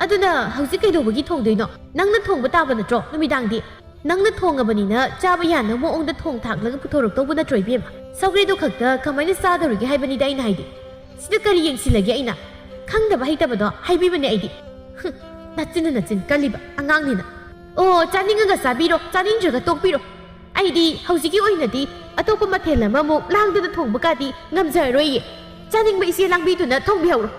ꯑꯗꯨꯅ ꯍꯧꯖꯤꯛ ꯀꯩꯗꯧꯕꯒꯤ ꯊꯣꯡꯗꯣꯏꯅꯣ ꯅꯪꯅ ꯊꯣꯡꯕ ꯇꯥꯕ ꯅꯠꯇ꯭ꯔꯣ ꯅꯨꯃꯤꯗꯥꯡꯗꯤ ꯅꯪꯅ ꯊꯣꯡꯉꯕꯅꯤꯅ ꯆꯥꯕ ꯌꯥꯅꯕ ꯃꯑꯣꯡꯗ ꯊꯣꯡ ꯊꯥꯛꯂꯒ ꯄꯨꯊꯣꯔꯛꯇꯧꯕ ꯅꯠꯇ꯭ꯔꯣ ꯏꯕꯦꯝꯃ ꯁꯧꯒ꯭ꯔꯤꯗꯨ ꯈꯛꯇ ꯀꯃꯥꯏꯅ ꯆꯥꯗꯧꯔꯤꯒꯦ ꯍꯥꯏꯕꯅꯤꯗ ꯑꯩꯅ ꯍꯥꯏꯗꯤ ꯁꯤꯗ ꯀꯔꯤ ꯌꯦꯡꯁꯤꯜꯂꯒꯦ ꯑꯩꯅ ꯈꯪꯗꯕ ꯍꯩꯇꯕꯗꯣ ꯍꯥꯏꯕꯤꯕꯅꯦ ꯑꯩꯗꯤ ꯅꯆꯤꯟ ꯀꯜꯂꯤꯕ ꯑꯉꯥꯡꯅꯤꯅ ꯑꯣ ꯆꯥꯅꯤꯡꯉꯒ ꯆꯥꯕꯤꯔꯣ ꯆꯥꯅꯤꯡꯗ꯭ꯔꯒ ꯇꯣꯛꯄꯤꯔꯣ ꯑꯩꯗꯤ ꯍꯧꯖꯤꯛꯀꯤ ꯑꯣꯏꯅꯗꯤ ꯑꯇꯣꯞꯄ ꯃꯊꯦꯜ ꯑꯃꯃꯨꯛ ꯂꯥꯡꯗꯨꯅ ꯊꯣꯡꯕ ꯀꯥꯗꯤ ꯉꯝꯖꯔꯔꯣꯏꯌꯦ ꯆꯥꯅꯤꯡꯕ ꯏꯆꯦ ꯂꯥꯡꯕꯤꯗꯨꯅ ꯊꯣꯡꯕꯤꯍꯧꯔꯣ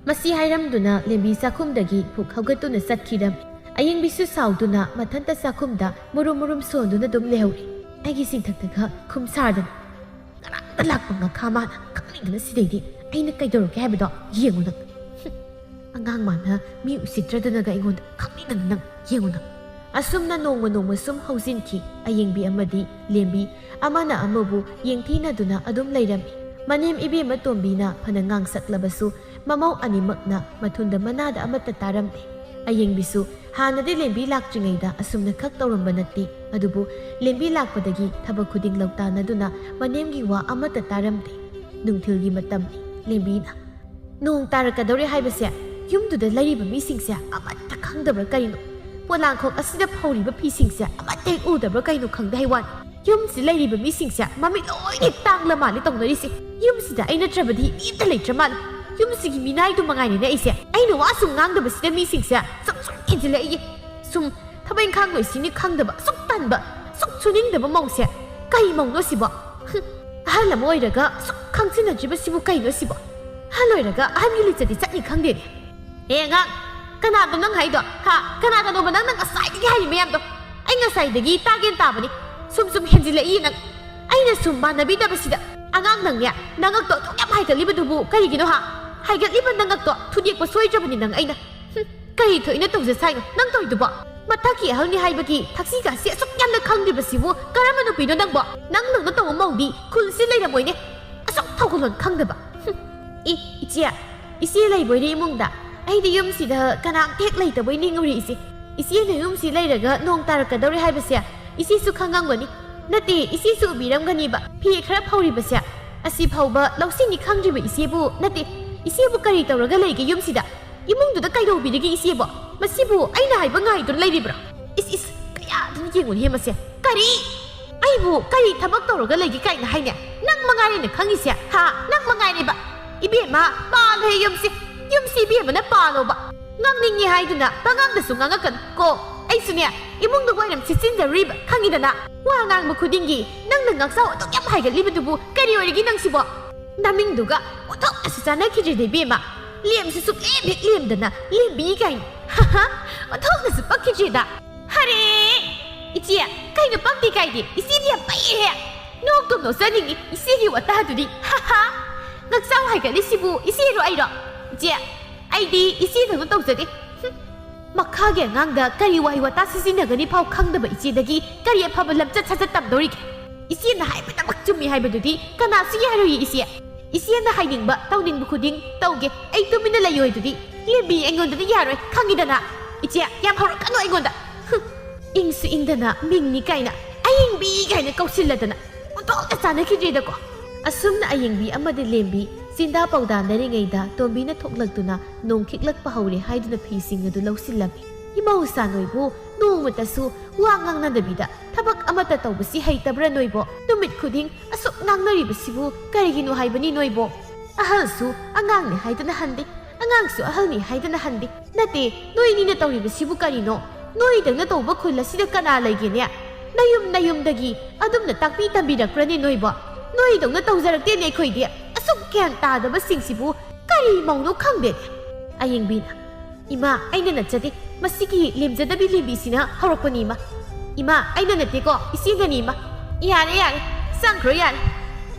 ꯃꯁꯤ ꯍꯥꯏꯔꯝꯗꯨꯅ ꯂꯦꯝꯕꯤ ꯆꯥꯛꯈꯨꯝꯗꯒꯤ ꯄꯨꯛ ꯍꯧꯒꯠꯇꯨꯅ ꯆꯠꯈꯤꯔꯝꯃꯤ ꯑꯌꯤꯡꯕꯤꯁꯨ ꯁꯥꯎꯗꯨꯅ ꯃꯊꯟꯇ ꯆꯥꯛꯈꯨꯝꯗ ꯃꯨꯔꯨꯝ ꯁꯣꯟꯗꯨꯅ ꯑꯗꯨꯝ ꯂꯩꯍꯧꯔꯤ ꯑꯩꯒꯤ ꯆꯤꯡꯊꯛꯇꯒ ꯈꯨꯝ ꯁꯥꯗꯅ ꯉꯔꯥꯡꯗ ꯂꯥꯛꯄ ꯉꯈꯥ ꯃꯥꯅ ꯈꯪꯅꯤꯡꯗꯅ ꯁꯤꯗꯩꯗꯤ ꯑꯩꯅ ꯀꯩꯗꯧꯔꯒꯦ ꯍꯥꯏꯕꯗꯣ ꯌꯦꯡꯉꯨ ꯅꯪ ꯑꯉꯥꯡ ꯃꯥꯅ ꯃꯤ ꯎꯁꯤꯠꯇ꯭ꯔꯗꯅꯒ ꯑꯩꯉꯣꯟꯗ ꯈꯪꯅꯤꯡꯗꯅ ꯅꯪ ꯌꯦꯡꯉꯨ ꯅꯪ ꯑꯁꯨꯝꯅ ꯅꯣꯡꯃ ꯁꯨꯝ ꯍꯧꯖꯤꯟꯈꯤ ꯑꯌꯤꯡꯕꯤ ꯑꯃꯗꯤ ꯂꯦꯝꯕꯤ ꯑꯃꯅ ꯑꯃꯕꯨ ꯌꯦꯡꯊꯤꯅꯗꯨꯅ ꯑꯗꯨꯝ ꯂꯩꯔꯝꯃꯤ ꯃꯅꯦꯝ ꯏꯕꯦꯝꯃ ꯇꯣꯝꯕꯤꯅ ꯐꯅ ꯉꯥꯡꯁꯛꯂꯕꯁꯨ ꯃꯃꯧ ꯑꯅꯤꯃꯛꯅ ꯃꯊꯨꯟꯗ ꯃꯅꯥꯗ ꯑꯃꯠꯇ ꯇꯥꯔꯝꯗꯦ ꯑꯌꯤꯡꯕꯤꯁꯨ ꯍꯥꯟꯅꯗꯤ ꯂꯦꯝꯕꯤ ꯂꯥꯛꯇ꯭ꯔꯤꯉꯩꯗ ꯑꯁꯨꯝꯅ ꯈꯛ ꯇꯧꯔꯝꯕ ꯅꯠꯇꯦ ꯑꯗꯨꯕꯨ ꯂꯦꯝꯕꯤ ꯂꯥꯛꯄꯗꯒꯤ ꯊꯕꯛ ꯈꯨꯗꯤꯡ ꯂꯧꯇꯥꯅꯗꯨꯅ ꯃꯅꯦꯝꯒꯤ ꯋꯥ ꯑꯃꯠꯇ ꯇꯥꯔꯝꯗꯦ ꯅꯨꯡꯊꯤꯜꯒꯤ ꯃꯇꯝꯅꯤ ꯂꯦꯝꯕꯤꯅ ꯅꯣꯡ ꯇꯥꯔꯛꯀꯗꯧꯔꯦ ꯍꯥꯏꯕꯁꯦ ꯌꯨꯝꯗꯨꯗ ꯂꯩꯔꯤꯕ ꯃꯤꯁꯤꯡꯁꯦ ꯑꯃꯠꯇ ꯈꯪꯗꯕ꯭ꯔꯥ ꯀꯩꯅꯣ ꯄꯣꯂꯥꯡꯈꯣꯛ ꯑꯁꯤꯗ ꯐꯧꯔꯤꯕ ꯐꯤꯁꯤꯡꯁꯦ ꯑꯃꯠꯇ ꯍꯦꯛ ꯎꯗꯕ꯭ꯔꯥ ꯀꯩꯅꯣ ꯈꯪꯗꯦ ꯍꯥꯏꯋꯥꯅꯤ ꯌꯨꯝꯁꯤ ꯂꯩꯔꯤꯕ ꯃꯤꯁꯤꯡꯁꯦ ꯃꯃꯤꯠ ꯂꯣꯏꯅ ꯇꯥꯡꯂ ꯃꯥꯜꯂꯦ ꯇꯧꯅꯔꯤꯁꯦ ꯌꯨꯝꯁꯤꯗ ꯑꯩ ꯅꯠꯇ꯭ꯔꯕꯗꯤ ꯃꯤ ꯑꯝꯇ ꯂꯩꯇ꯭ꯔ ꯃꯥꯜꯂꯦ ꯌꯨꯝꯁꯤꯒꯤ ꯃꯤꯅꯥꯏꯗꯨ ꯃꯉꯥꯏꯅꯦ ꯑꯩꯁꯦ ꯑꯩꯅ ꯋꯥ ꯁꯨꯝ ꯉꯥꯡꯗꯕꯁꯤꯗ ꯃꯤꯁꯤꯡꯁꯦ ꯁꯨꯝ ꯍꯦꯟꯖꯤꯜꯂꯛꯏꯌꯦ ꯁꯨꯝ ꯊꯕꯛ ꯏꯪꯈꯥꯡ ꯂꯣꯏꯁꯤꯅꯤ ꯈꯪꯗꯕ ꯁꯨꯛ ꯇꯟꯕ ꯁꯨꯛ ꯁꯨꯅꯤꯡꯗꯕ ꯃꯧꯁꯦ ꯀꯩ ꯃꯧꯅꯣ ꯁꯤꯕꯣ ꯑꯍꯜ ꯑꯃ ꯑꯣꯏꯔꯒ ꯁꯨꯛ ꯈꯪꯖꯤꯟꯅꯗ꯭ꯔꯤꯕꯁꯤꯕꯨ ꯀꯩꯅꯣ ꯁꯤꯕꯣ ꯑꯍꯜ ꯑꯣꯏꯔꯒ ꯑꯍꯟꯒꯤ ꯂꯤꯆꯠꯗꯤ ꯆꯠꯅꯤ ꯈꯪꯗꯦꯅꯦ ꯑꯉꯥꯡ ꯀꯅꯥꯗꯣ ꯅꯪ ꯍꯥꯏꯗꯣ ꯀꯅꯥꯒꯅꯣꯕ ꯅꯪꯅ ꯉꯁꯥꯏꯗꯒꯤ ꯍꯥꯏꯔꯤ ꯃꯌꯥꯝꯗꯣ ꯑꯩ ꯉꯁꯥꯏꯗꯒꯤ ꯇꯥꯒꯦꯟ ꯇꯥꯕꯅꯤ ꯁꯨꯝ ꯍꯦꯟꯖꯤꯜꯂꯛꯏ ꯅꯪ ꯑꯩꯅ ꯁꯨꯝ ꯃꯥꯟꯅꯕꯤꯗꯕꯁꯤꯗ ꯑꯉꯥꯡ ꯅꯪꯅꯦ ꯅꯉꯛꯇꯣ ꯑꯗꯨꯛ ꯌꯥꯝ ꯍꯥꯏꯒꯠꯂꯤꯕꯗꯨꯕꯨ ꯀꯔꯤꯒꯤꯅꯣ ꯍꯥꯏꯒꯠꯂꯤꯕ ꯅꯉꯛꯇꯣ ꯊꯨꯗꯦꯛꯄ ꯁꯣꯏꯗ꯭ꯔꯕꯅꯤ ꯅꯪ ꯑꯩꯅ ꯀꯔꯤ ꯊꯣꯛꯏꯅ ꯇꯧꯖ ꯁꯥꯏꯅꯣ ꯅꯪ ꯇꯧꯔꯤꯗꯨꯕꯣ ꯃꯊꯛꯀꯤ ꯑꯍꯜꯅꯤ ꯍꯥꯏꯕꯒꯤ ꯊꯛꯁꯤꯒꯥꯁꯤ ꯑꯁꯨꯛ ꯌꯥꯝꯅ ꯈꯪꯗ꯭ꯔꯤꯕꯁꯤꯕꯨ ꯀꯔꯝꯕ ꯅꯨꯄꯤꯅꯣ ꯅꯪꯕꯣ ꯅꯪꯅ ꯇꯧꯕ ꯃꯧꯗꯤ ꯈꯨꯜꯁꯤ ꯂꯩꯔꯝꯃꯣꯏꯅꯦ ꯑꯁꯨꯛ ꯊꯧꯒꯜꯂꯣꯟ ꯈꯪꯗꯕ ꯏꯆꯦ ꯂꯩꯕꯣꯏꯅꯦ ꯏꯃꯨꯡꯗ ꯑꯩꯗꯤ ꯌꯨꯝꯁꯤꯗ ꯀꯅꯥꯝꯇ ꯍꯦꯛ ꯂꯩꯇꯕꯣꯏ ꯅꯤꯡꯉꯨꯔꯤ ꯏꯆꯦꯅ ꯌꯨꯝꯁꯤ ꯂꯩꯔꯒ ꯅꯣꯡ ꯇꯥꯔꯛꯀꯗꯧꯔꯦ ꯍꯥꯏꯕꯁꯦ ꯏꯆꯦꯁꯨ ꯈꯪꯉꯝꯒꯅꯤ ꯅꯠꯇꯦ ꯏꯆꯦꯁꯨ ꯎꯕꯤꯔꯝꯒꯅꯤꯕ ꯐꯤ ꯈꯔ ꯐꯧꯔꯤꯕꯁꯦ ꯑꯁꯤ ꯐꯥꯎꯕ ꯂꯧꯁꯤꯡꯅꯤ ꯈꯪꯗ꯭ꯔꯤꯕ ꯏꯆꯦꯕꯨ ꯅꯠꯇꯦ ꯏꯆꯦꯕꯨ ꯀꯔꯤ ꯇꯧꯔꯒ ꯂꯩꯒꯦ ꯌꯨꯝꯁꯤꯗ ꯏꯃꯨꯡꯗꯨꯗ ꯀꯩꯗꯧꯕꯤꯔꯤꯒꯦ ꯏꯆꯦꯕꯨ ꯃꯁꯤꯕꯨ ꯑꯩꯅ ꯍꯥꯏꯕ ꯉꯥꯏꯗꯨꯅ ꯂꯩꯔꯤꯕ꯭ꯔꯣ ꯀꯌꯥꯗꯨꯅ ꯌꯦꯡꯉꯨꯅꯦ ꯃꯁꯦ ꯀꯔꯤ ꯑꯩꯕꯨ ꯀꯔꯤ ꯊꯕꯛ ꯇꯧꯔꯒ ꯂꯩꯒꯦ ꯀꯥꯏꯅ ꯍꯥꯏꯅꯦ ꯅꯪ ꯃꯉꯥꯏꯔꯦꯅ ꯈꯪꯉꯤꯁꯦ ꯅꯪ ꯃꯉꯥꯏꯔꯦꯕ ꯏꯕꯦꯝꯃ ꯄꯥꯜꯂꯣꯍꯦ ꯌꯨꯝꯁꯤ ꯏꯕꯦꯝꯃꯅ ꯄꯥꯜꯂꯣꯕ ꯉꯥꯡꯅꯤꯡꯉꯤ ꯍꯥꯏꯗꯨꯅ ꯄꯉꯥꯡꯗꯁꯨ ꯉꯥꯡꯉꯛꯀꯅꯨ ꯀꯣ ꯑꯩꯁꯨꯅꯦ ꯏꯃꯨꯡꯗ ꯋꯥꯏꯔꯝ ꯁꯤꯠꯆꯤꯟꯖꯔꯨꯔꯤꯕ ꯈꯪꯉꯤꯗꯅ ꯋꯥ ꯉꯥꯡꯕ ꯈꯨꯗꯤꯡꯒꯤ ꯅꯪꯅ ꯉꯥꯛꯆꯥꯎ ꯑꯗꯨꯛ ꯌꯥꯝ ꯍꯥꯏꯒꯠꯂꯤꯕꯗꯨꯕꯨ ꯀꯔꯤ ꯑꯣꯏꯔꯤꯒꯦ ꯅꯪꯁꯤꯕꯣ ꯅꯃꯤꯡꯗꯨꯒ ꯑꯣꯟꯊꯣꯛꯅꯁꯨ ꯆꯥꯟꯅꯈꯤꯗ꯭ꯔꯦꯗ ꯏꯕꯦꯝꯃ ꯂꯦꯝꯁꯨ ꯁꯨꯛꯂꯦꯝ ꯍꯦꯛ ꯂꯦꯝꯗꯅ ꯂꯦꯝꯕꯤ ꯀꯥꯏꯅ ꯑꯣꯟꯊꯣꯛꯅꯁꯨ ꯄꯛꯈꯤꯗ꯭ꯔꯦꯗ ꯍꯔꯦ ꯏꯆꯦ ꯀꯩꯅꯣ ꯄꯛꯇꯦ ꯀꯥꯏꯗꯤ ꯏꯆꯦꯗꯤ ꯌꯥꯝ ꯄꯛꯏꯍꯦ ꯅꯣꯛꯇꯣ ꯅꯣꯛꯆꯅꯤꯡꯉꯤ ꯏꯆꯦꯒꯤ ꯋꯥꯇꯥꯗꯨꯗꯤ ꯉꯥꯛꯆꯥꯎ ꯍꯥꯏꯒꯠꯂꯤꯁꯤꯕꯨ ꯏꯆꯦꯔꯣ ꯑꯩꯔꯣ ꯏꯆꯦ ꯑꯩꯗꯤ ꯏꯆꯦꯗꯧꯅ ꯇꯧꯖꯗꯦ ꯃꯈꯥꯒꯤ ꯑꯉꯥꯡꯗ ꯀꯔꯤ ꯋꯥꯍꯩ ꯋꯥꯇꯥ ꯁꯤꯖꯤꯟꯅꯒꯅꯤ ꯐꯥꯎ ꯈꯪꯗꯕ ꯏꯆꯦꯗꯒꯤ ꯀꯔꯤ ꯑꯐꯕ ꯂꯝꯆꯠ ꯁꯥꯖꯠ ꯇꯝꯗꯧꯔꯤꯒꯦ ꯏꯆꯦꯅ ꯍꯥꯏꯕꯗꯃꯛ ꯆꯨꯝꯃꯤ ꯍꯥꯏꯕꯗꯨꯗꯤ ꯀꯅꯥꯁꯨ ꯌꯥꯔꯣꯏꯌꯦ ꯏꯆꯦꯅ ꯍꯥꯏꯅꯤꯡꯕ ꯇꯧꯅꯤꯡꯕ ꯈꯨꯗꯤꯡ ꯇꯧꯒꯦ ꯑꯩ ꯇꯨꯃꯤꯟꯅ ꯂꯩꯌꯣꯏꯗꯨꯗꯤ ꯂꯦꯝꯕꯤ ꯑꯩꯉꯣꯟꯗꯗꯤ ꯌꯥꯔꯣꯏ ꯈꯪꯉꯤꯗꯅ ꯏꯆꯦ ꯌꯥꯝ ꯍꯧꯔꯛꯀꯅꯨ ꯑꯩꯉꯣꯟꯗ ꯏꯪꯁꯨ ꯏꯪꯗꯅ ꯃꯤꯡꯅꯤ ꯀꯥꯏꯅ ꯑꯌꯤꯡꯕꯤ ꯀꯥꯏꯅ ꯀꯧꯁꯤꯜꯂꯗꯅ ꯑꯣꯟꯊꯣꯛꯅ ꯆꯥꯟꯅꯈꯤꯗ꯭ꯔꯦꯗꯀꯣ ꯑꯁꯨꯝꯅ ꯑꯌꯤꯡꯕꯤ ꯑꯃꯗꯤ ꯂꯦꯝꯕꯤ ꯆꯤꯟꯗꯥ ꯄꯥꯎꯗꯥꯅꯔꯤꯉꯩꯗ ꯇꯣꯝꯕꯤꯅ ꯊꯣꯛꯂꯛꯇꯨꯅ ꯅꯣꯡ ꯈꯤꯛꯂꯛꯄ ꯍꯧꯔꯦ ꯍꯥꯏꯗꯨꯅ ꯐꯤꯁꯤꯡ ꯑꯗꯨ ꯂꯧꯁꯤꯜꯂꯝꯃꯤ ꯏꯃꯧꯁꯥ ꯅꯣꯏꯕꯨ ꯅꯣꯡꯃꯇꯁꯨ ꯋꯥ ꯉꯥꯡꯅꯗꯕꯤꯗ ꯊꯕꯛ ꯑꯃꯠꯇ ꯇꯧꯕꯁꯤ ꯍꯩꯇꯕ꯭ꯔꯥ ꯅꯣꯏꯕꯣ ꯅꯨꯃꯤꯠ ꯈꯨꯗꯤꯡ ꯑꯁꯨꯛ ꯉꯥꯡꯅꯔꯤꯕꯁꯤꯕꯨ ꯀꯔꯤꯒꯤꯅꯣ ꯍꯥꯏꯕꯅꯤ ꯅꯣꯏꯕꯣ ꯑꯍꯜꯁꯨ ꯑꯉꯥꯡꯅꯤ ꯍꯥꯏꯗꯅ ꯍꯟꯗꯦ ꯑꯉꯥꯡꯁꯨ ꯑꯍꯜꯅꯤ ꯍꯥꯏꯗꯅ ꯍꯟꯗꯦ ꯅꯠꯇꯦ ꯅꯣꯏꯅꯤꯅ ꯇꯧꯔꯤꯕꯁꯤꯕꯨ ꯀꯔꯤꯅೋ ꯅꯣꯏꯗꯪꯅ ꯇꯧꯕ ꯈꯨꯜ ꯑꯁꯤꯗ ꯀꯅꯥ ꯂꯩꯒꯦꯅꯦ ꯅꯌꯨꯝꯗꯒꯤ ꯑꯗꯨꯝꯅ ꯇꯥꯛꯄꯤ ꯇꯝꯕꯤꯔꯛꯄ꯭ꯔꯅꯦ ꯅꯣꯏꯕꯣ ꯅꯣꯏꯗꯧꯅ ꯇꯧꯖꯔꯛꯇꯦꯅꯦ ꯑꯩꯈꯣꯏꯗꯤ ꯑꯁꯨꯛ ꯒ꯭ꯌꯥꯟ ꯇꯥꯗꯕꯁꯤꯡꯁꯤꯕꯨ ꯀꯔꯤ ꯃꯧꯅꯣ ꯈꯪꯗꯦꯅꯦ ꯑꯌꯤꯡꯕꯤꯅ ꯏꯃꯥ ꯑꯩꯅ ꯅꯠꯆꯗꯦ ꯃꯁꯤꯒꯤ ꯂꯦꯝꯖꯗꯕꯤ ꯂꯦꯝꯕꯤꯁꯤꯅ ꯍꯧꯔꯛꯄꯅꯤ ꯏꯃꯥ ꯑꯩꯅ ꯅꯠꯇꯦꯀꯣ ꯏꯆꯦꯅꯅꯤ ꯏꯃꯥ ꯌꯥꯔꯦ ꯆꯪꯈ꯭ꯔꯣ ꯌꯥꯔꯦ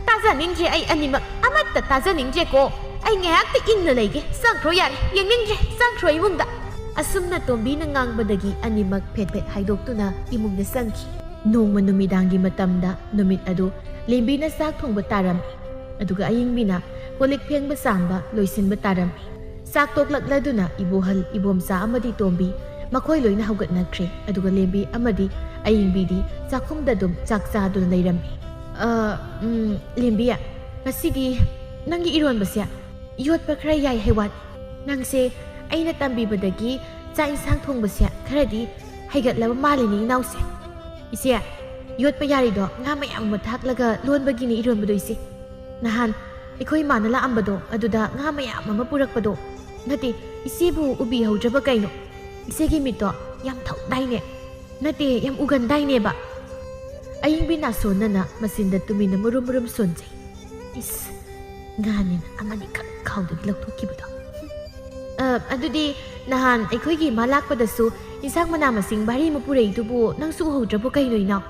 ꯇꯥꯖꯅꯤꯡꯗ꯭ꯔꯦ ꯑꯩ ꯑꯅꯤꯃꯛ ꯑꯃꯠꯇ ꯇꯥꯖꯅꯤꯡꯗ꯭ꯔꯦꯀꯣ ꯑꯩ ꯉꯥꯏꯍꯥꯛꯇ ꯏꯪꯅ ꯂꯩꯒꯦ ꯆꯪꯈ꯭ꯔꯣ ꯌꯥꯔꯦ ꯌꯦꯡꯅꯤꯡꯗ꯭ꯔꯦ ꯆꯪꯈ꯭ꯔꯣ ꯏꯃꯨꯡꯗ ꯑꯁꯨꯝꯅ ꯇꯣꯝꯕꯤꯅ ꯉꯥꯡꯕꯗꯒꯤ ꯑꯅꯤꯃꯛ ꯐꯦꯠ ꯍꯥꯏꯗꯣꯛꯇꯨꯅ ꯏꯃꯨꯡꯗ ꯆꯪꯈꯤ ꯅꯣꯡꯃ ꯅꯨꯃꯤꯗꯥꯡꯒꯤ ꯃꯇꯝꯗ ꯅꯨꯃꯤꯠ ꯑꯗꯨ ꯂꯦꯝꯕꯤꯅ ꯆꯥꯛ ꯊꯣꯡꯕ ꯇꯥꯔꯝꯃꯤ ꯑꯗꯨꯒ ꯑꯌꯤꯡꯕꯤꯅ ꯀꯣꯜꯂꯤꯛ ꯐꯦꯡꯕ ꯆꯥꯝꯕ ꯂꯣꯏꯁꯤꯟꯕ ꯇꯥꯔꯝꯃꯤ ꯆꯥꯛ ꯇꯣꯛꯂꯛꯂꯗꯨꯅ ꯏꯕꯣꯍꯜ ꯏꯕꯣꯝꯆꯥ ꯑꯃꯗꯤ ꯇꯣꯝꯕꯤ ꯃꯈꯣꯏ ꯂꯣꯏꯅ ꯍꯧꯒꯠꯅꯈ꯭ꯔꯦ ꯑꯗꯨꯒ ꯂꯦꯝꯕꯤ ꯑꯃꯗꯤ ꯑꯌꯤꯡꯕꯤꯗꯤ ꯆꯥꯛꯈꯨꯝꯗ ꯑꯗꯨꯝ ꯆꯥꯛ ꯆꯥꯗꯨꯅ ꯂꯩꯔꯝꯃꯤ ꯂꯦꯝꯕꯤ ꯉꯁꯤꯗꯤ ꯅꯪꯒꯤ ꯏꯔꯣꯟꯕꯁꯦ ꯌꯣꯠꯄ ꯈꯔ ꯌꯥꯏ ꯍꯩꯋꯥꯠ ꯅꯪꯁꯦ ꯑꯩꯅ ꯇꯝꯕꯤꯕꯗꯒꯤ ꯆꯥꯛ ꯏꯟꯁꯥꯡ ꯊꯣꯡꯕꯁꯦ ꯈꯔꯗꯤ ꯍꯩꯒꯠꯂꯕ ꯃꯥꯜꯂꯤꯅꯦ ꯏꯅꯥꯎꯁꯦ ꯏꯆꯦ ꯌꯣꯠꯄ ꯌꯥꯔꯤꯗꯣ ꯉꯥ ꯃꯌꯥꯝ ꯑꯃ ꯊꯥꯛꯂꯒ ꯂꯣꯟꯕꯒꯤꯅꯤ ꯏꯔꯣꯟꯕꯗꯣ ꯏꯆꯦ ꯅꯍꯥꯟ ꯑꯩꯈꯣꯏ ꯏꯃꯥꯅ ꯂꯥꯛꯑꯝꯕꯗꯣ ꯑꯗꯨꯗ ꯉꯥ ꯃꯌꯥꯝ ꯑꯃ ꯄꯨꯔꯛꯄꯗꯣ ꯅꯠꯇꯦ ꯏꯆꯦꯕꯨ ꯎꯕꯤꯍꯧꯗ꯭ꯔꯕ ꯀꯩꯅꯣ ꯏꯆꯦꯒꯤ ꯃꯤꯠꯇꯣ ꯌꯥꯝ ꯊꯧꯗꯥꯏꯅꯦ ꯅꯠꯇꯦ ꯌꯥꯝ ꯎꯒꯟꯗꯥꯏꯅꯦꯕ ꯑꯌꯤꯡꯕꯤ ꯅꯥꯁꯣꯟꯅꯅ ꯃꯆꯤꯟꯗ ꯇꯨꯃꯤꯟꯅ ꯃꯨꯔꯨꯝ ꯁꯣꯟꯖꯩ ꯏꯁ ꯉꯥꯅꯤꯅ ꯑꯃꯅꯤ ꯈꯛ ꯈꯥꯎꯗꯒꯤ ꯂꯧꯊꯣꯛꯈꯤꯕꯗꯣ ꯑꯗꯨꯗꯤ ꯅꯍꯥꯟ ꯑꯩꯈꯣꯏꯒꯤ ꯏꯃꯥ ꯂꯥꯛꯄꯗꯁꯨ ꯏꯟꯁꯥꯡ ꯃꯅꯥ ꯃꯁꯤꯡ ꯚꯥꯔꯤ ꯑꯃ ꯄꯨꯔꯛꯏꯗꯨꯕꯨ ꯅꯪꯁꯨ ꯎꯍꯧꯗ꯭ꯔꯕꯣ ꯀꯩꯅꯣ ꯏꯅꯥꯎ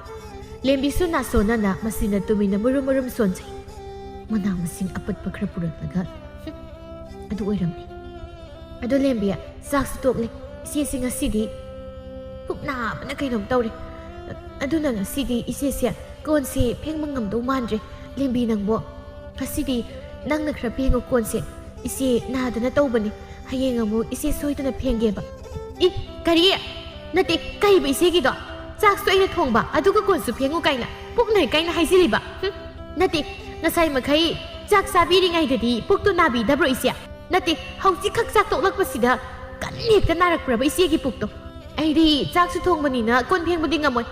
ꯂꯦꯝꯕꯤꯁꯨ ꯅꯥꯁꯣꯟꯅꯅ ꯃꯆꯤꯟꯗ ꯇꯨꯃꯤꯟꯅ ꯃꯨꯔꯨꯝ ꯁꯣꯟꯖꯩ ꯃꯅꯥ ꯃꯁꯤꯡ ꯑꯄꯠꯄ ꯈꯔ ꯄꯨꯔꯛꯂꯒ ꯑꯗꯨ ꯑꯣꯏꯔꯝꯃꯤ ꯑꯗꯣ ꯂꯦꯝꯕꯤ ꯆꯥꯛꯁꯨ ꯇꯣꯛꯂꯦ ꯏꯆꯦꯁꯤ ꯉꯁꯤꯗꯤ ꯄꯨꯛ ꯅꯥꯕꯅ ꯀꯩꯅꯣꯝ ꯇꯧꯔꯦ ꯑꯗꯨꯅ ꯉꯁꯤꯗꯤ ꯏꯆꯦꯁꯦ ꯀꯣꯟꯁꯦ ꯐꯦꯡꯕ ꯉꯝꯗꯧ ꯃꯥꯟꯗ꯭ꯔꯦ ꯂꯦꯝꯕꯤ ꯅꯪꯕꯣ ꯉꯁꯤꯗꯤ ꯅꯪꯅꯈꯔ ꯐꯦꯡꯉꯨ ꯀꯣꯟꯁꯦ ꯏꯆꯦ ꯅꯥꯗꯅ ꯇꯧꯕꯅꯤ ꯍꯌꯦꯡ ꯑꯃꯨꯛ ꯏꯆꯦ ꯁꯣꯏꯗꯅ ꯐꯦꯡꯒꯦꯕ ꯀꯔꯤ ꯅꯠꯇꯦ ꯀꯩꯕ ꯏꯆꯦꯒꯤꯗꯣ ꯆꯥꯛꯁꯨ ꯑꯩꯅ ꯊꯣꯡꯕ ꯑꯗꯨꯒ ꯀꯣꯟꯁꯨ ꯐꯦꯡꯉꯨ ꯀꯥꯏꯅ ꯄꯨꯛꯅ ꯀꯥꯏꯅ ꯍꯥꯏꯖꯤꯜꯂꯤꯕ ꯅꯠꯇꯦ ꯉꯁꯥꯏ ꯃꯈꯩ ꯆꯥꯛ ꯆꯥꯕꯤꯔꯤꯉꯩꯗꯗꯤ ꯄꯨꯛꯇꯨ ꯅꯥꯕꯤꯗꯕ꯭ꯔꯣ ꯏꯆꯦ ꯅꯠꯇꯦ ꯍꯧꯖꯤꯛ ꯈꯛ ꯆꯥꯛ ꯇꯣꯛꯂꯛꯄꯁꯤꯗ ꯀꯟꯅ ꯍꯦꯛꯇ ꯅꯥꯔꯛꯄ꯭ꯔꯕ ꯏꯆꯦꯒꯤ ꯄꯨꯛꯇꯣ ꯑꯩꯗꯤ ꯆꯥꯛꯁꯨ ꯊꯣꯡꯕꯅꯤꯅ ꯀꯣꯟ ꯐꯦꯡꯕꯗꯤ ꯉꯝꯃꯣꯏ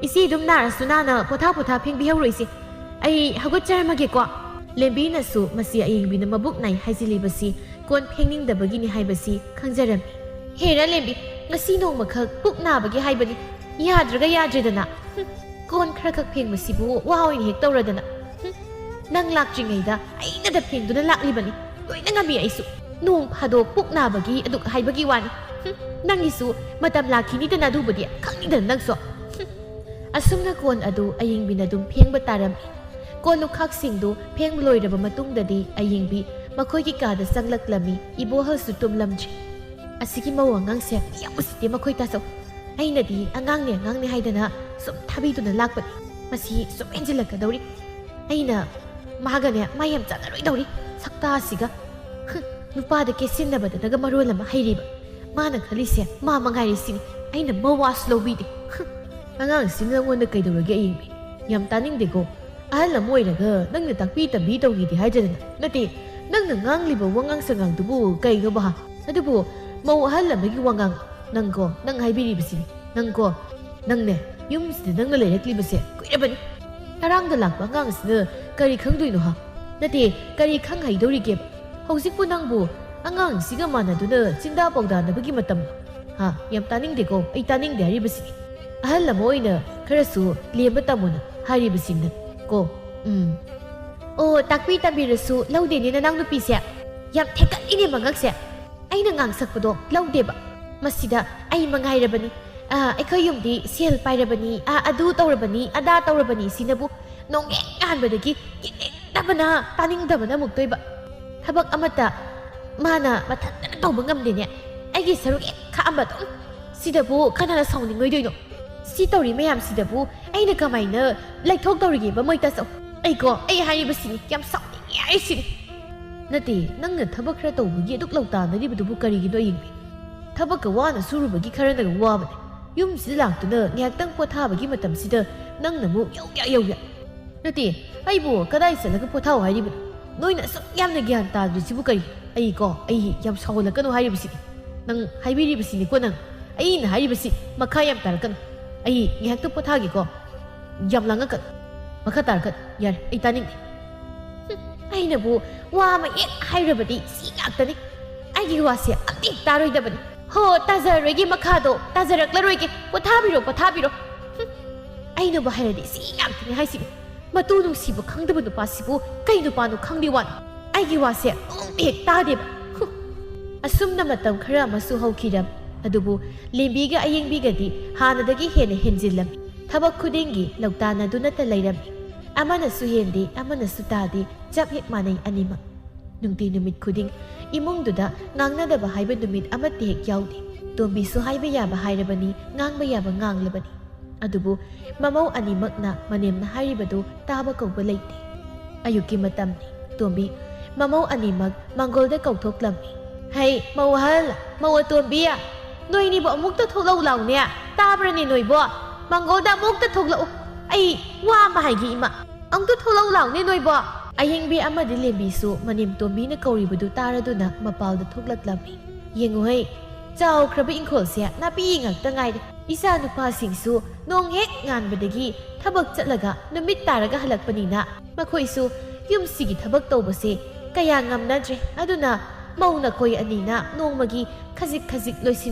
ꯏꯆꯦ ꯑꯗꯨꯝ ꯅꯥꯔꯁꯨ ꯅꯥꯅ ꯄꯣꯊꯥ ꯐꯦꯡꯕꯤꯍꯧꯔꯣꯏꯁꯤ ꯑꯩ ꯍꯧꯒꯠꯆꯔꯝꯃꯒꯦꯀꯣ ꯂꯦꯝꯕꯤꯅꯁꯨ ꯃꯁꯤ ꯑꯌꯤꯡꯕꯤꯅ ꯃꯕꯨꯛ ꯅꯥꯏ ꯍꯥꯏꯖꯤꯜꯂꯤꯕꯁꯤ ꯀꯣꯟ ꯐꯦꯡꯅꯤꯡꯗꯕꯒꯤꯅꯤ ꯍꯥꯏꯕꯁꯤ ꯈꯪꯖꯔꯝꯃꯤ ꯍꯦꯔꯥ ꯂꯦꯝꯕꯤ ꯉꯁꯤ ꯅꯣꯡꯃꯈꯛ ꯄꯨꯛ ꯅꯥꯕꯒꯤ ꯍꯥꯏꯕꯅꯤ ꯌꯥꯗ꯭ꯔꯒ ꯌꯥꯗ꯭ꯔꯦꯗꯅ ꯀꯣꯟ ꯈꯔꯈꯛ ꯐꯦꯡꯕꯁꯤꯕꯨ ꯋꯥ ꯑꯣꯏꯅ ꯍꯦꯛ ꯇꯧꯔꯗꯅ ꯅꯪ ꯂꯥꯛꯇ꯭ꯔꯤꯉꯩꯗ ꯑꯩꯅꯗ ꯐꯦꯡꯗꯨꯅ ꯂꯥꯛꯂꯤꯕꯅꯤ ꯂꯣꯏꯅ ꯉꯝꯃꯤ ꯑꯩꯁꯨ ꯅꯣꯡ ꯐꯥꯗꯣꯛ ꯄꯨꯛ ꯅꯥꯕꯒꯤ ꯑꯗꯨꯛ ꯍꯥꯏꯕꯒꯤ ꯋꯥꯅꯤ ꯅꯪꯒꯤꯁꯨ ꯃꯇꯝ ꯂꯥꯛꯈꯤꯅꯤꯗꯅ ꯑꯗꯨꯕꯨꯗꯤ ꯈꯪꯅꯤꯗꯅ ꯅꯪꯁꯨ ꯑꯁꯨꯝꯅ ꯀꯣꯟ ꯑꯗꯨ ꯑꯌꯤꯡꯕꯤꯅ ꯑꯗꯨꯝ ꯐꯦꯡꯕ ꯇꯥꯔꯝꯃꯤ ꯀꯣꯟ ꯂꯨꯈꯥꯛꯁꯤꯡꯗꯨ ꯐꯦꯡꯕ ꯂꯣꯏꯔꯕ ꯃꯇꯨꯡꯗꯗꯤ ꯑꯌꯤꯡꯕꯤ ꯃꯈꯣꯏꯒꯤ ꯀꯥꯗ ꯆꯪꯂꯛꯂꯝꯃꯤ ꯏꯕꯣꯍꯜꯁꯨ ꯇꯨꯝꯂꯝꯗ꯭ꯔꯤ ꯑꯁꯤꯒꯤ ꯃꯧ ꯑꯉꯥꯡꯁꯦ ꯌꯥꯝ ꯎꯁꯤꯠꯇꯦ ꯃꯈꯣꯏ ꯇꯥꯆꯧ ꯑꯩꯅꯗꯤ ꯑꯉꯥꯡꯅꯦ ꯍꯥꯏꯗꯅ ꯁꯨꯝ ꯊꯥꯕꯤꯗꯨꯅ ꯂꯥꯛꯄꯅꯤ ꯃꯁꯤ ꯁꯨꯝ ꯍꯦꯟꯖꯤꯜꯂꯛꯀꯗꯧꯔꯤ ꯑꯩꯅ ꯃꯥꯒꯅꯦ ꯃꯥ ꯌꯥꯝ ꯆꯥꯟꯅꯔꯣꯏꯗꯧꯔꯤ ꯁꯛꯇꯥꯁꯤꯒ ꯅꯨꯄꯥꯗ ꯀꯦꯁꯤꯟꯅꯕꯗꯅꯒ ꯃꯔꯣꯜ ꯑꯃ ꯍꯩꯔꯤꯕ ꯃꯥꯅ ꯈꯜꯂꯤꯁꯦ ꯃꯥ ꯃꯉꯥꯏꯔꯤꯁꯤꯅꯤ ꯑꯩꯅ ꯃꯋꯥꯁꯨ ꯂꯧꯕꯤꯗꯦ ꯑꯉꯥꯡꯁꯤꯅ ꯅꯉꯣꯟꯗ ꯀꯩꯗꯧꯔꯒꯦ ꯑꯌꯤꯡꯕꯤ ꯌꯥꯝ ꯇꯥꯅꯤꯡꯗꯦꯀꯣ ꯑꯍꯜ ꯑꯃ ꯑꯣꯏꯔꯒ ꯅꯪꯅ ꯇꯥꯛꯄꯤ ꯇꯝꯕꯤ ꯇꯧꯈꯤꯗꯦ ꯍꯥꯏꯖꯗꯅ ꯅꯠꯇꯦ ꯅꯪꯅ ꯉꯥꯡꯂꯤꯕ ꯋꯥꯉꯥꯡ ꯁꯉꯥꯡꯗꯨꯕꯨ ꯀꯩꯅꯣ ꯕꯍꯥ ꯑꯗꯨꯕꯨ ꯃꯧ ꯑꯍꯜ ꯑꯃꯒꯤ ꯋꯥꯉꯥꯡ ꯅꯪ ꯍꯥꯏꯕꯤꯔꯤꯕꯁꯤꯅꯤ ꯅꯪꯅꯦ ꯌꯨꯝꯁꯤꯗ ꯅꯪꯅ ꯂꯩꯔꯛꯂꯤꯕꯁꯦ ꯀꯨꯏꯔꯕꯅꯤ ꯉꯔꯥꯡꯗ ꯂꯥꯛꯄ ꯑꯉꯥꯡꯁꯤꯅ ꯀꯔꯤ ꯈꯪꯗꯣꯏꯅꯣ ꯅꯠꯇꯦ ꯀꯔꯤ ꯈꯪ ꯍꯩꯗꯧꯔꯤꯒꯦꯕ ꯍꯧꯖꯤꯛꯄꯨ ꯅꯪꯕꯨ ꯑꯉꯥꯡꯁꯤꯒ ꯃꯥꯟꯅꯗꯨꯅ ꯆꯤꯟꯗꯥ ꯄꯥꯎꯗꯥꯅꯕꯒꯤ ꯃꯇꯝ ꯌꯥꯝ ꯇꯥꯅꯤꯡꯗꯦꯀꯣ ꯑꯩ ꯇꯥꯅꯤꯡꯗꯦ ꯍꯥꯏꯔꯤꯕꯁꯤꯅꯤ ꯑꯍꯜ ꯑꯃ ꯑꯣꯏꯅ ꯈꯔꯁꯨ ꯂꯦꯝꯕ ꯇꯝꯃꯨꯅ ꯍꯥꯏꯔꯤꯕꯁꯤꯡꯅ ꯀꯣ ꯑꯣ ꯇꯥꯛꯄꯤ ꯇꯝꯕꯤꯔꯁꯨ ꯂꯧꯗꯦꯅꯦ ꯅꯅꯥꯎ ꯅꯨꯄꯤꯁꯦ ꯌꯥꯝ ꯊꯦꯛꯀꯠꯂꯤꯅꯦ ꯃꯉꯛꯁꯦ ꯑꯩꯅ ꯉꯥꯡꯁꯛꯄꯗꯣ ꯂꯧꯗꯦꯕ ꯃꯁꯤꯗ ꯑꯩ ꯃꯉꯥꯏꯔꯕꯅꯤ ꯑꯩꯈꯣꯏ ꯌꯨꯝꯗꯤ ꯁꯦꯜ ꯄꯥꯏꯔꯕꯅꯤ ꯑꯗꯨ ꯇꯧꯔꯕꯅꯤ ꯑꯗꯥ ꯇꯧꯔꯕꯅꯤ ꯁꯤꯅꯕꯨ ꯅꯣꯡꯍꯦꯛ ꯉꯥꯟꯕꯗꯒꯤ ꯌꯦꯡꯅꯤꯡꯗꯕꯅ ꯇꯥꯅꯤꯡꯗꯕꯅ ꯑꯃꯨꯛꯇꯣꯏꯕ ꯊꯕꯛ ꯑꯃꯠꯇ ꯃꯥꯅ ꯃꯊꯟꯇꯅ ꯇꯧꯕ ꯉꯝꯗꯦꯅꯦ ꯑꯩꯒꯤ ꯁꯔꯨꯛ ꯍꯦꯛ ꯈꯥꯛꯑꯝꯕ ꯑꯗꯨꯝ ꯁꯤꯗꯕꯨ ꯀꯅꯥꯅ ꯁꯥꯎꯅꯤꯡꯉꯣꯏꯗꯣꯏꯅꯣ ꯁꯤ ꯇꯧꯔꯤ ꯃꯌꯥꯝꯁꯤꯗꯕꯨ ꯑꯩꯅ ꯀꯃꯥꯏꯅ ꯂꯩꯊꯣꯛꯇꯧꯔꯤꯒꯦꯕ ꯃꯣꯏ ꯇꯥꯆꯧ ꯑꯩ ꯍꯥꯏꯔꯤꯕꯁꯤꯅꯤ ꯌꯥꯝ ꯁꯥꯎꯅꯤꯡꯉꯦ ꯍꯥꯏꯔꯤꯁꯤꯅꯤ ꯅꯠꯇꯦ ꯅꯪꯅ ꯊꯕꯛ ꯈꯔ ꯇꯧꯕꯒꯤ ꯑꯗꯨꯛ ꯂꯧꯇꯥꯅꯔꯤꯕꯗꯨꯕꯨ ꯀꯔꯤꯒꯤꯅꯣ ꯑꯌꯤꯡꯕꯤ ꯊꯕꯛꯀ ꯋꯥꯅ ꯁꯨꯔꯨꯕꯒꯤ ꯈꯔꯅꯒ ꯋꯥꯕꯅꯦ ꯌꯨꯝꯁꯤꯗ ꯂꯥꯛꯇꯨꯅ ꯉꯥꯏꯍꯥꯛꯇꯪ ꯄꯣꯊꯥꯕꯒꯤ ꯃꯇꯝꯁꯤꯗ ꯅꯪꯅ ꯑꯃꯨꯛ ꯌꯧꯌꯥ ꯅꯠꯇꯦ ꯑꯩꯕꯨ ꯀꯗꯥꯏ ꯆꯠꯂꯒ ꯄꯣꯊꯥꯎ ꯍꯥꯏꯔꯤꯕꯅꯣ ꯅꯣꯏꯅ ꯑꯁꯨꯛ ꯌꯥꯝꯅ ꯒ꯭ꯌꯥꯟ ꯇꯥꯗ꯭ꯔꯤꯁꯤꯕꯨ ꯀꯔꯤ ꯑꯩ ꯌꯥꯝ ꯁꯥꯎꯍꯜꯂꯛꯀꯅꯨ ꯍꯥꯏꯔꯤꯕꯁꯤꯅꯤ ꯅꯪ ꯍꯥꯏꯕꯤꯔꯤꯕꯁꯤꯅꯤꯀꯣ ꯅꯪ ꯑꯩꯅ ꯍꯥꯏꯔꯤꯕꯁꯤ ꯃꯈꯥ ꯌꯥꯝ ꯇꯥꯔꯛꯀꯅꯨ ꯑꯩ ꯉꯥꯏꯍꯥꯛꯇ ꯄꯣꯊꯥꯒꯦꯀꯣ ꯌꯥꯝ ꯂꯥꯡꯉꯛꯀꯅꯨ ꯃꯈꯥ ꯇꯥꯔꯛꯀꯅꯨ ꯌꯥꯔꯦ ꯑꯩ ꯇꯥꯅꯤꯡꯗꯦ ꯑꯩꯅꯕꯨ ꯋꯥ ꯑꯃ ꯍꯦꯛ ꯍꯥꯏꯔꯕꯗꯤ ꯁꯤ ꯉꯥꯛꯇꯅꯤ ꯑꯩꯒꯤ ꯋꯥꯁꯦ ꯑꯝꯇ ꯇꯥꯔꯣꯏꯗꯕꯅꯤ ꯍꯣ ꯇꯥꯖꯔꯣꯏꯒꯦ ꯃꯈꯥꯗꯣ ꯇꯥꯖꯔꯛꯂꯔꯣꯏꯒꯦ ꯄꯣꯊꯥꯕꯤꯔꯣ ꯑꯩꯅꯕꯨ ꯍꯥꯏꯔꯗꯤ ꯁꯤ ꯉꯥꯛꯇꯅꯤ ꯍꯥꯏꯁꯤꯅꯤ ꯃꯇꯨ ꯅꯨꯡꯁꯤꯕ ꯈꯪꯗꯕ ꯅꯨꯄꯥꯁꯤꯕꯨ ꯀꯩ ꯅꯨꯄꯥꯅꯣ ꯈꯪꯗꯦ ꯋꯥꯅꯤ ꯑꯩꯒꯤ ꯋꯥꯁꯦ ꯑꯝꯇ ꯍꯦꯛ ꯇꯥꯗꯦꯕ ꯑꯁꯨꯝꯅ ꯃꯇꯝ ꯈꯔ ꯑꯃꯁꯨ ꯍꯧꯈꯤꯔꯝ ꯑꯗꯨꯕꯨ ꯂꯦꯝꯕꯤꯒ ꯑꯌꯦꯡꯕꯤꯒꯗꯤ ꯍꯥꯟꯅꯗꯒꯤ ꯍꯦꯟꯅ ꯍꯦꯟꯖꯤꯜꯂꯝꯃꯤ ꯊꯕꯛ ꯈꯨꯗꯤꯡꯒꯤ ꯂꯧꯇꯥꯅꯗꯨꯅꯇ ꯂꯩꯔꯝꯃꯤ ꯑꯃꯅꯁꯨ ꯍꯦꯟꯗꯦ ꯑꯃꯅꯁꯨ ꯇꯥꯗꯦ ꯆꯞ ꯍꯦꯛ ꯃꯥꯟꯅꯩ ꯑꯅꯤꯃꯛ ꯅꯨꯡꯇꯤ ꯅꯨꯃꯤꯠ ꯈꯨꯗꯤꯡ ꯏꯃꯨꯡꯗꯨꯗ ꯉꯥꯡꯅꯗꯕ ꯍꯥꯏꯕ ꯅꯨꯃꯤꯠ ꯑꯃꯠꯇ ꯍꯦꯛ ꯌꯥꯎꯗꯦ ꯇꯣꯝꯕꯤꯁꯨ ꯍꯥꯏꯕ ꯌꯥꯕ ꯍꯥꯏꯔꯕꯅꯤ ꯉꯥꯡꯕ ꯌꯥꯕ ꯉꯥꯡꯂꯕꯅꯤ ꯑꯗꯨꯕꯨ ꯃꯃꯧ ꯑꯅꯤꯃꯛꯅ ꯃꯅꯦꯝꯅ ꯍꯥꯏꯔꯤꯕꯗꯨ ꯇꯥꯕ ꯀꯧꯕ ꯂꯩꯇꯦ ꯑꯌꯨꯛꯀꯤ ꯃꯇꯝꯅꯤ ꯇꯣꯝꯕꯤ ꯃꯃꯧ ꯑꯅꯤꯃꯛ ꯃꯥꯡꯒꯣꯜꯗ ꯀꯧꯊꯣꯛꯂꯝꯃꯤ ꯍꯩ ꯃꯧ ꯑꯍꯜ ꯃꯧ ꯑꯇꯣꯝꯕꯤ ꯅꯣꯏꯅꯤꯕꯨ ꯑꯃꯨꯛꯇ ꯊꯣꯛꯂꯛꯎ ꯂꯥꯎꯅꯦ ꯇꯥꯕ꯭ꯔꯅꯦ ꯅꯣꯏꯕꯣ ꯃꯥꯡꯒꯣꯜꯗ ꯑꯃꯨꯛꯇ ꯊꯣꯛꯂꯛꯎ ꯑꯩ ꯋꯥ ꯑꯃ ꯍꯥꯏꯒꯦ ꯏꯃꯥ ꯑꯃꯨꯛꯇ ꯊꯣꯛꯂꯛꯎ ꯂꯥꯎꯅꯦ ꯅꯣꯏꯕꯣ ꯑꯌꯦꯡꯕꯤ ꯑꯃꯗꯤ ꯂꯦꯝꯕꯤꯁꯨ ꯃꯅꯦꯝ ꯇꯣꯝꯕꯤꯅ ꯀꯧꯔꯤꯕꯗꯨ ꯇꯥꯔꯗꯨꯅ ꯃꯄꯥꯜꯗ ꯊꯣꯛꯂꯛꯂꯝꯃꯤ ꯌꯦꯡꯉꯨꯍꯩ ꯆꯥꯎꯈ꯭ꯔꯕ ꯏꯪꯈꯣꯜꯁꯦ ꯅꯥꯄꯤ ꯉꯥꯛꯇ ꯉꯥꯏꯔꯦ ꯏꯆꯥ ꯅꯨꯄꯥꯁꯤꯡꯁꯨ ꯅꯣꯡ ꯍꯦꯛ ꯉꯥꯟꯕꯗꯒꯤ ꯊꯕꯛ ꯆꯠꯂꯒ ꯅꯨꯃꯤꯠ ꯇꯥꯔꯒ ꯍꯜꯂꯛꯄꯅꯤꯅ ꯃꯈꯣꯏꯁꯨ ꯌꯨꯝꯁꯤꯒꯤ ꯊꯕꯛ ꯇꯧꯕꯁꯦ ꯀꯌా ꯉꯝꯅꯗ꯭ꯔꯦ ꯑꯗꯨꯅ ꯃꯧ ꯅꯈꯣꯏ ꯑꯅꯤꯅ ꯅꯣꯡꯃꯒꯤ ꯈꯖꯤꯛ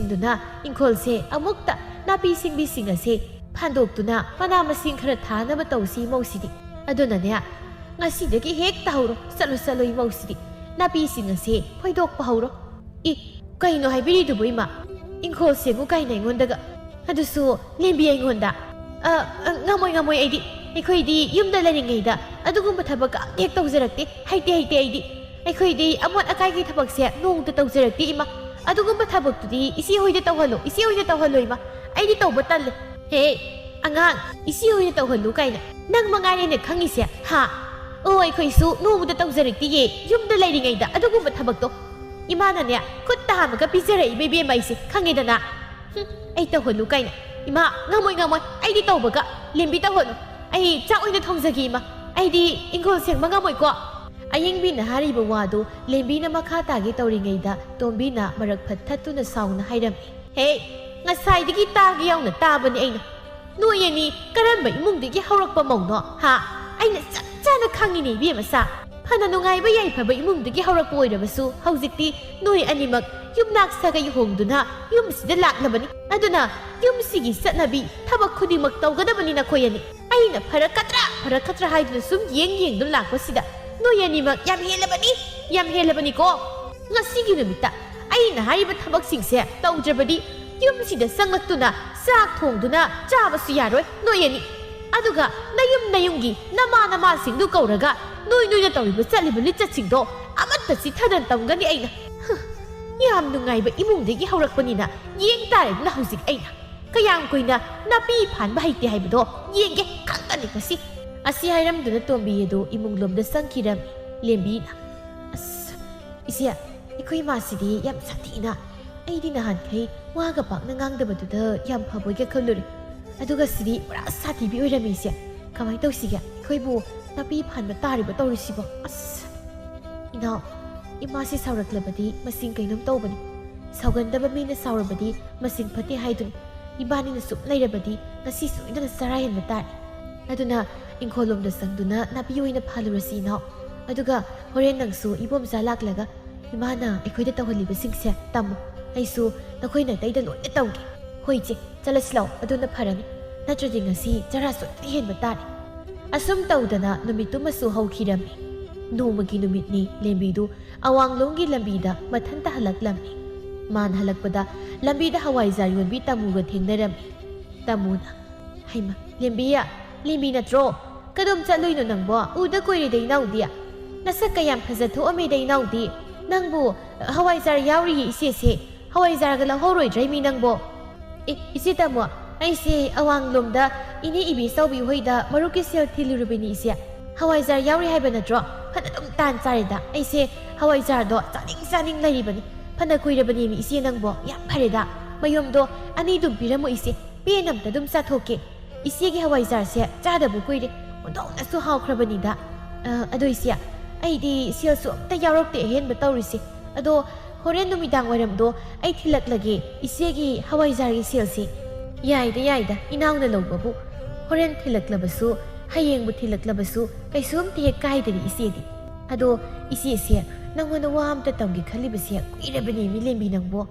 ꯏꯪꯈꯣꯜꯁꯦ ꯑꯃꯨꯛꯇ ꯅꯥꯄꯤ ꯁꯤꯡꯕꯤꯁꯤꯡ ꯑꯁꯦ ꯐꯥꯟꯗꯣꯛꯇꯨꯅ ꯃꯅꯥ ꯃꯁꯤꯡ ꯈꯔ ꯊꯥꯅꯕ ꯇꯧꯁꯤ ꯃꯧꯁꯤꯗꯤ ꯑꯗꯨꯅꯅꯦ ꯉꯁꯤꯗꯒꯤ ꯍꯦꯛ ꯇꯍꯧꯔꯣ ꯆꯠꯂꯣ ꯏꯃꯧꯁꯤꯗꯤ ꯅꯥꯄꯤꯁꯤꯡ ꯑꯁꯦ ꯐꯣꯏꯗꯣꯛꯄ ꯍꯧꯔꯣ ꯀꯩꯅꯣ ꯍꯥꯏꯕꯤꯔꯤꯗꯨꯕꯨ ꯏꯃꯥ ꯏꯪꯈꯣꯜꯁꯦꯕꯨ ꯀꯥꯏꯅ ꯑꯩꯉꯣꯟꯗꯒ ꯑꯗꯨꯁꯨ ꯂꯦꯝꯕꯤ ꯑꯩꯉꯣꯟꯗ ꯉꯝꯃꯣꯏ ꯑꯩꯈꯣꯏꯗꯤ ꯌꯨꯝꯗ ꯂꯩꯔꯤꯉꯩꯗ ꯑꯗꯨꯒꯨꯝꯕ ꯊꯕꯛ ꯑꯝꯇ ꯍꯦꯛ ꯇꯧꯖꯔꯛꯇꯦ ꯍꯩꯇꯦ ꯑꯩꯈꯣꯏꯗꯤ ꯑꯃꯣꯠ ꯑꯀꯥꯏꯒꯤ ꯊꯕꯛꯁꯦ ꯅꯣꯡꯇ ꯇꯧꯖꯔꯛꯇꯦ ꯏꯃꯥ ꯑꯗꯨꯒꯨꯝꯕ ꯊꯕꯛꯇꯨꯗꯤ ꯏꯆꯦ ꯍꯣꯏꯗ ꯇꯧꯍꯜꯂꯣ ꯏꯃꯥ ꯑꯩꯗꯤ ꯇꯧꯕ ꯇꯜꯂꯦ ꯍꯦ ꯑꯉꯥꯡ ꯏꯆꯦ ꯍꯣꯏꯗ ꯇꯧꯍꯜꯂꯨ ꯀꯥꯏꯅ ꯅꯪ ꯃꯉꯥꯏꯔꯦꯅ ꯈꯪꯉꯤꯁꯦ ꯑꯩꯈꯣꯏꯁꯨ ꯅꯣꯡꯃꯗ ꯇꯧꯖꯔꯛꯇꯦꯌꯦ ꯌꯨꯝꯗ ꯂꯩꯔꯤꯉꯩꯗ ꯑꯗꯨꯒꯨꯝꯕ ꯊꯕꯛꯇꯣ ꯏꯃꯥꯅꯅꯦ ꯈꯨꯠꯇ ꯍꯥꯝꯃꯒ ꯄꯤꯖꯔꯛꯏꯕ ꯏꯕꯦꯝꯃ ꯑꯩꯁꯦ ꯈꯪꯉꯦꯗꯅ ꯑꯩ ꯇꯧꯍꯜꯂꯨ ꯀꯥꯏꯅ ꯏꯃꯥ ꯉꯝꯃꯣꯏ ꯑꯩꯗꯤ ꯇꯧꯕꯒ ꯂꯦꯝꯕꯤ ꯇꯧꯍꯜꯂꯨ ꯑꯩ ꯆꯥꯛ ꯑꯣꯏꯅ ꯊꯣꯡꯖꯒꯦ ꯏꯃꯥ ꯑꯩꯗꯤ ꯏꯪꯈꯣꯜ ꯁꯦꯡꯕ ꯉꯝꯃꯣꯏꯀꯣ ꯑꯌꯦꯡꯕꯤꯅ ꯍꯥꯏꯔꯤꯕ ꯋꯥꯗꯨ ꯂꯦꯝꯕꯤꯅ ꯃꯈꯥ ꯇꯥꯒꯦ ꯇꯧꯔꯤꯉꯩꯗ ꯇꯣꯝꯕꯤꯅ ꯃꯔꯛ ꯐꯠ ꯊꯠꯇꯨꯅ ꯁꯥꯎꯅ ꯍꯥꯏꯔꯝꯃꯤ ꯍꯦ ꯉꯁꯥꯏꯗꯒꯤ ꯇꯥꯒꯦ ꯌꯥꯎꯅ ꯇꯥꯕꯅꯤ ꯑꯩꯅ หน่วยนี้กระนั้นใบมุ่งเด็กที่เขารักประมงเนาะฮะไอ้เนี่ยจัดจ้านะข้างนี้เบี้ยมาซะพนันงไงไม่ใหญ่ผ่าใบมุ่งเด็กที่เขารักป่วยเดี๋ยวมาสู้เขาจิกตีหน่วยอันนี้มักยุ่มนักสักยุ่งดุนะยุ่มสิเดลักนะบันนี้อันดุนะยุ่มสิกิสัตนบีถ้าบักคุดีมักเตาก็ได้บันนี้นะคอยนี่ไอ้เนี่ยพารักคัตระให้ดุซุ่มเยี่ยงดุลักว่าสิดะหน่วยนี้มักยำเฮลบันนี้ยำเฮลบันนี้ก็งั้นสิกินมิตาไอ้เนี่ยให้บัตรบักสิ่งเสียเตาจะบันนี้ยุ่มสิเดสังลักตุนะซากทงดุนะจ้าบัสยาด้วยหน่วยนี้อันดุกะนายุงกีนามาสิ่งดูเก่าระกะหน่วยจะต้องริบจัดริบลิจัดสิ่งโตอามันตัดสิท่าเดินตามกันนี่ไอ้นะยามดูไงแบบอิมุงเด็กที่เขารักปนีนะยิงตายนะเขาสิไอ้นะก็ยังคุยนะนับปีผ่านไปที่ให้บุตรยิงแกขังกันอีกสิอาศัยให้รำดูนะตัวบีเอโดอิมุงลมเดสังคีรำเลี้ยงบีนะอิเสียอีคุยมาสิดียามสัตย์นะไอ้ดินาหันใครว่ากับปากนั่งงังเดบัดเดอยามพาบุยแกเขาเลยอะดูก็สิดีปราศสัตย์บีอุ้ยรำมีเสียทำไมต้องสิแกคุยบูนับปีผ่านมาตาริบตัวริสิบอีน้องอีมาสิสาวรักเลบดีมาสิงไก่น้ำโตบันสาวกันดับมีนสาวรบดีมาสิงพัดให้ดุนอีบ้านนี่นสุกไล่ระบดีนัสิสุยนักสารยันมาตาอะดูนะอิงโคลมเดสังดูนะนับยุยนับพาลุรสีน้องอะดูก็ฮอเรนนังสูอีบอมซาลักเลยก็อีมาน่ะไอ้คุยได้ตัวหลีบสิงเสียตั้มไอ้สูนักคุยไหนได้ตลอดได้ตัวกี่คุยจีจะเล่าสลาวอะดูนับพารันนัดจริงๆสิจะรัสุดที่เห็นมาตาอาสมเต่าดนะนุมิตุมาสู่เฮาคีรำนูมกีนุมิตนี้เลมบีดูอวังลงกีลำบีดามาทันตาฮัลักลำบีมันฮัลักปดาลำบีดาฮาวายจารุนบีตามูกันเทงเนรำตามูนะให้มาเลมบีอะเลมบีนัดโรกระดมจัดลุยนนังบัวอูดะกุยได้นาวดีอะนัสกยามพะจะทุอเมได้นาวดีนังบัวฮาวายจาร์ยาวรีอิเสฮาวายจาร์กำลังฮอรอยใจมีนังบัวอิสิตามัวไอเสียอวังลมดาอินี่อีบีเศร้าบีหอยดามารุกิเซียทิลิรูบินีเสียฮาวายจาร์ยาวรีให้บันนัดรอพันธุ์ต้องตานใจดาไอเสียฮาวายจาร์ดอจานิ่งเลยบันนี้พันธุ์คุยระบันนี้มีเสียนังบอกยับพาริดามายมดออันนี้ดุมปีระมุอิเสียเปียนำแต่ดุมซาโทเกอิเสียกี่ฮาวายจาร์เสียจ้าดับบุคุยเดมันต้องนัสู้ฮาวคราบันนี้ดาอโดยเสียไอดีเสียสวมแต่ยาวรกเตะเห็นบัตเตอริสิอโดฮอเรนนุมิดังไว้รำโดไอทิลักละเกอิเสียกี่ฮาวายจาร์กี่เสียสิยายดาอินาวน์ลงบับุฮอเรนทิลักละบัสุให้ยังบุทิลักละบัสุไปสวมที่ใกล้เดลิอิเสียดิอะโดอิเสียนังวันวามแต่ต้องกิคันลิบเสียกุยระบันนี้มิเลนบีนังบัว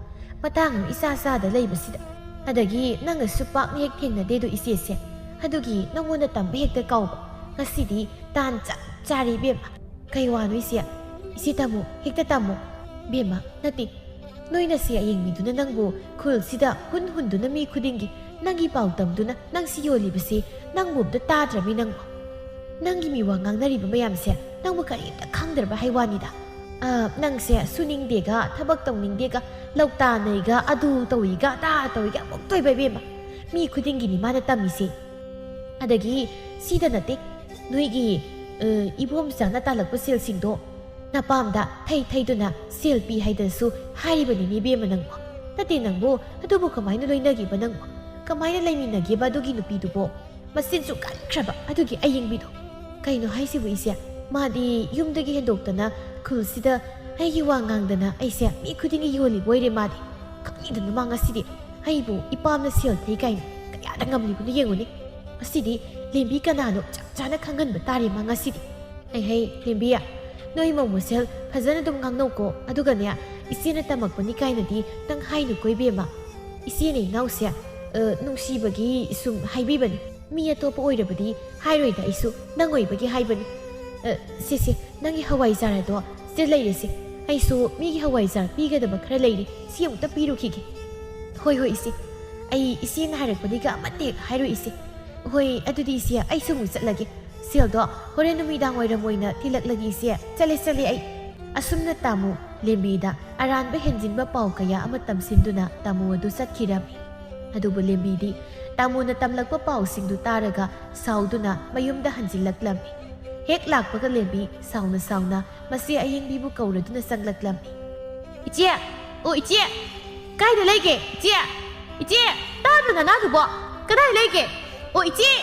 มาตั้งอิซาเดลัยบัสิดาอะดกี้นังสุปักนี่เฮกเทงนะเดดูอิเสียอะดกี้นังวันตั้มเบกเตเก่างั้นสิดีตานจารีเบียมใครวานุเสียอิสิตามุเฮกเตตามุเบียมนาติน้อยน่ะเสียยังมีดุนนังบัวคุลสิดาหุ่นดุนมีคุดิงกีนังกีเป่าตำดุนะนังสิโยลิบสินังบุบเดตาดระมีนังนังกีมีวางงังนารีบไม่ยามเสียนังบุกการตะขังเดรบให้วานิดานังเสียสุนิงเด็กะทับกตงนิงเด็กะเล่าตาเนกะอดูตัวอีกะตาตัวอีกะบอกตัวไปเบียมมีคุดิงกีนี่มาเดตามิสิอะดกี้สิดานาตินุยกีอีบอมสังนาตาลักบุเซลสิงโดนาปามดาไทยดุนะเซลปีให้เดสูให้บันนี้เบียมนังแต่ตีนังบัวถ้าดูบุกขมายนั่นเลยนักกีบันังขมายนั่นเลยมีนักกีบัดูกีนุปีดูบัวมาสิ้นสุดกันครับอะดูกีไอยังบิดใครโน้ให้สิวิเสียมาดียุ่มดูกีเห็นดอกตนะคุลสิดาให้ยูวางงังดนะไอเสียมีคุดิ้งยูลิบวยเรมาดีขังนี่ดนมังอาศิดีให้บุอีปามนั่นเซลที่ไกก็อยากดังงำลิบุนี่ยังวันนี้อาศิดีเลมบีกันนาโนจักจานักขังเงินบัตรมังอาศิดีให้เลมบีอะน้อยมองมุเซลพะจันดุมงังโนโกอะดูกันเนี่ยอิสินตามักปนิกายนดีตั้งให้หนุกุยเบียมาอิสินี่น้าเสียนุ่งชีบกี้สุ่มให้บีบันมีตัวป่วยระบดีให้รวยได้สุนั่งไว้บกี้ให้บันเสียนั่งยี่ฮาวายจาร์ตัวเสียเลยสิไอสุมีกี่ฮาวายจาร์ปีกันดับคราเลยเสียมุตปีรุกิกิหอยสิไออิสินให้รักปนิกามาเตะให้รวยสิหอยอะดูดีเสียไอสุมุสัตละกี้เสียดอฮอเรนมีดังไว้รำไว้นะที่ลักลักเสียจะเลไออาสมนัตตามูเลมีดาอารานไปเห็นจินบ่เป่ากะยาอมตำสินดุนะตามูดูสัตคิรามีอะดูบเลมีดีตามูนัตตำลักบ่เป่าสิงดุตาระกะสาวดุนะมายุมดาหันจินลักลามีเฮกลักปะกะเลมีสาวนะมาเสียอายังบีบุเการะดุนะสังลักลามีอิเจียโออิเจียใกล้เดเลยเกอิเจียตาดุนะนาดูบ่ก็ได้เลยเกโออิเจีย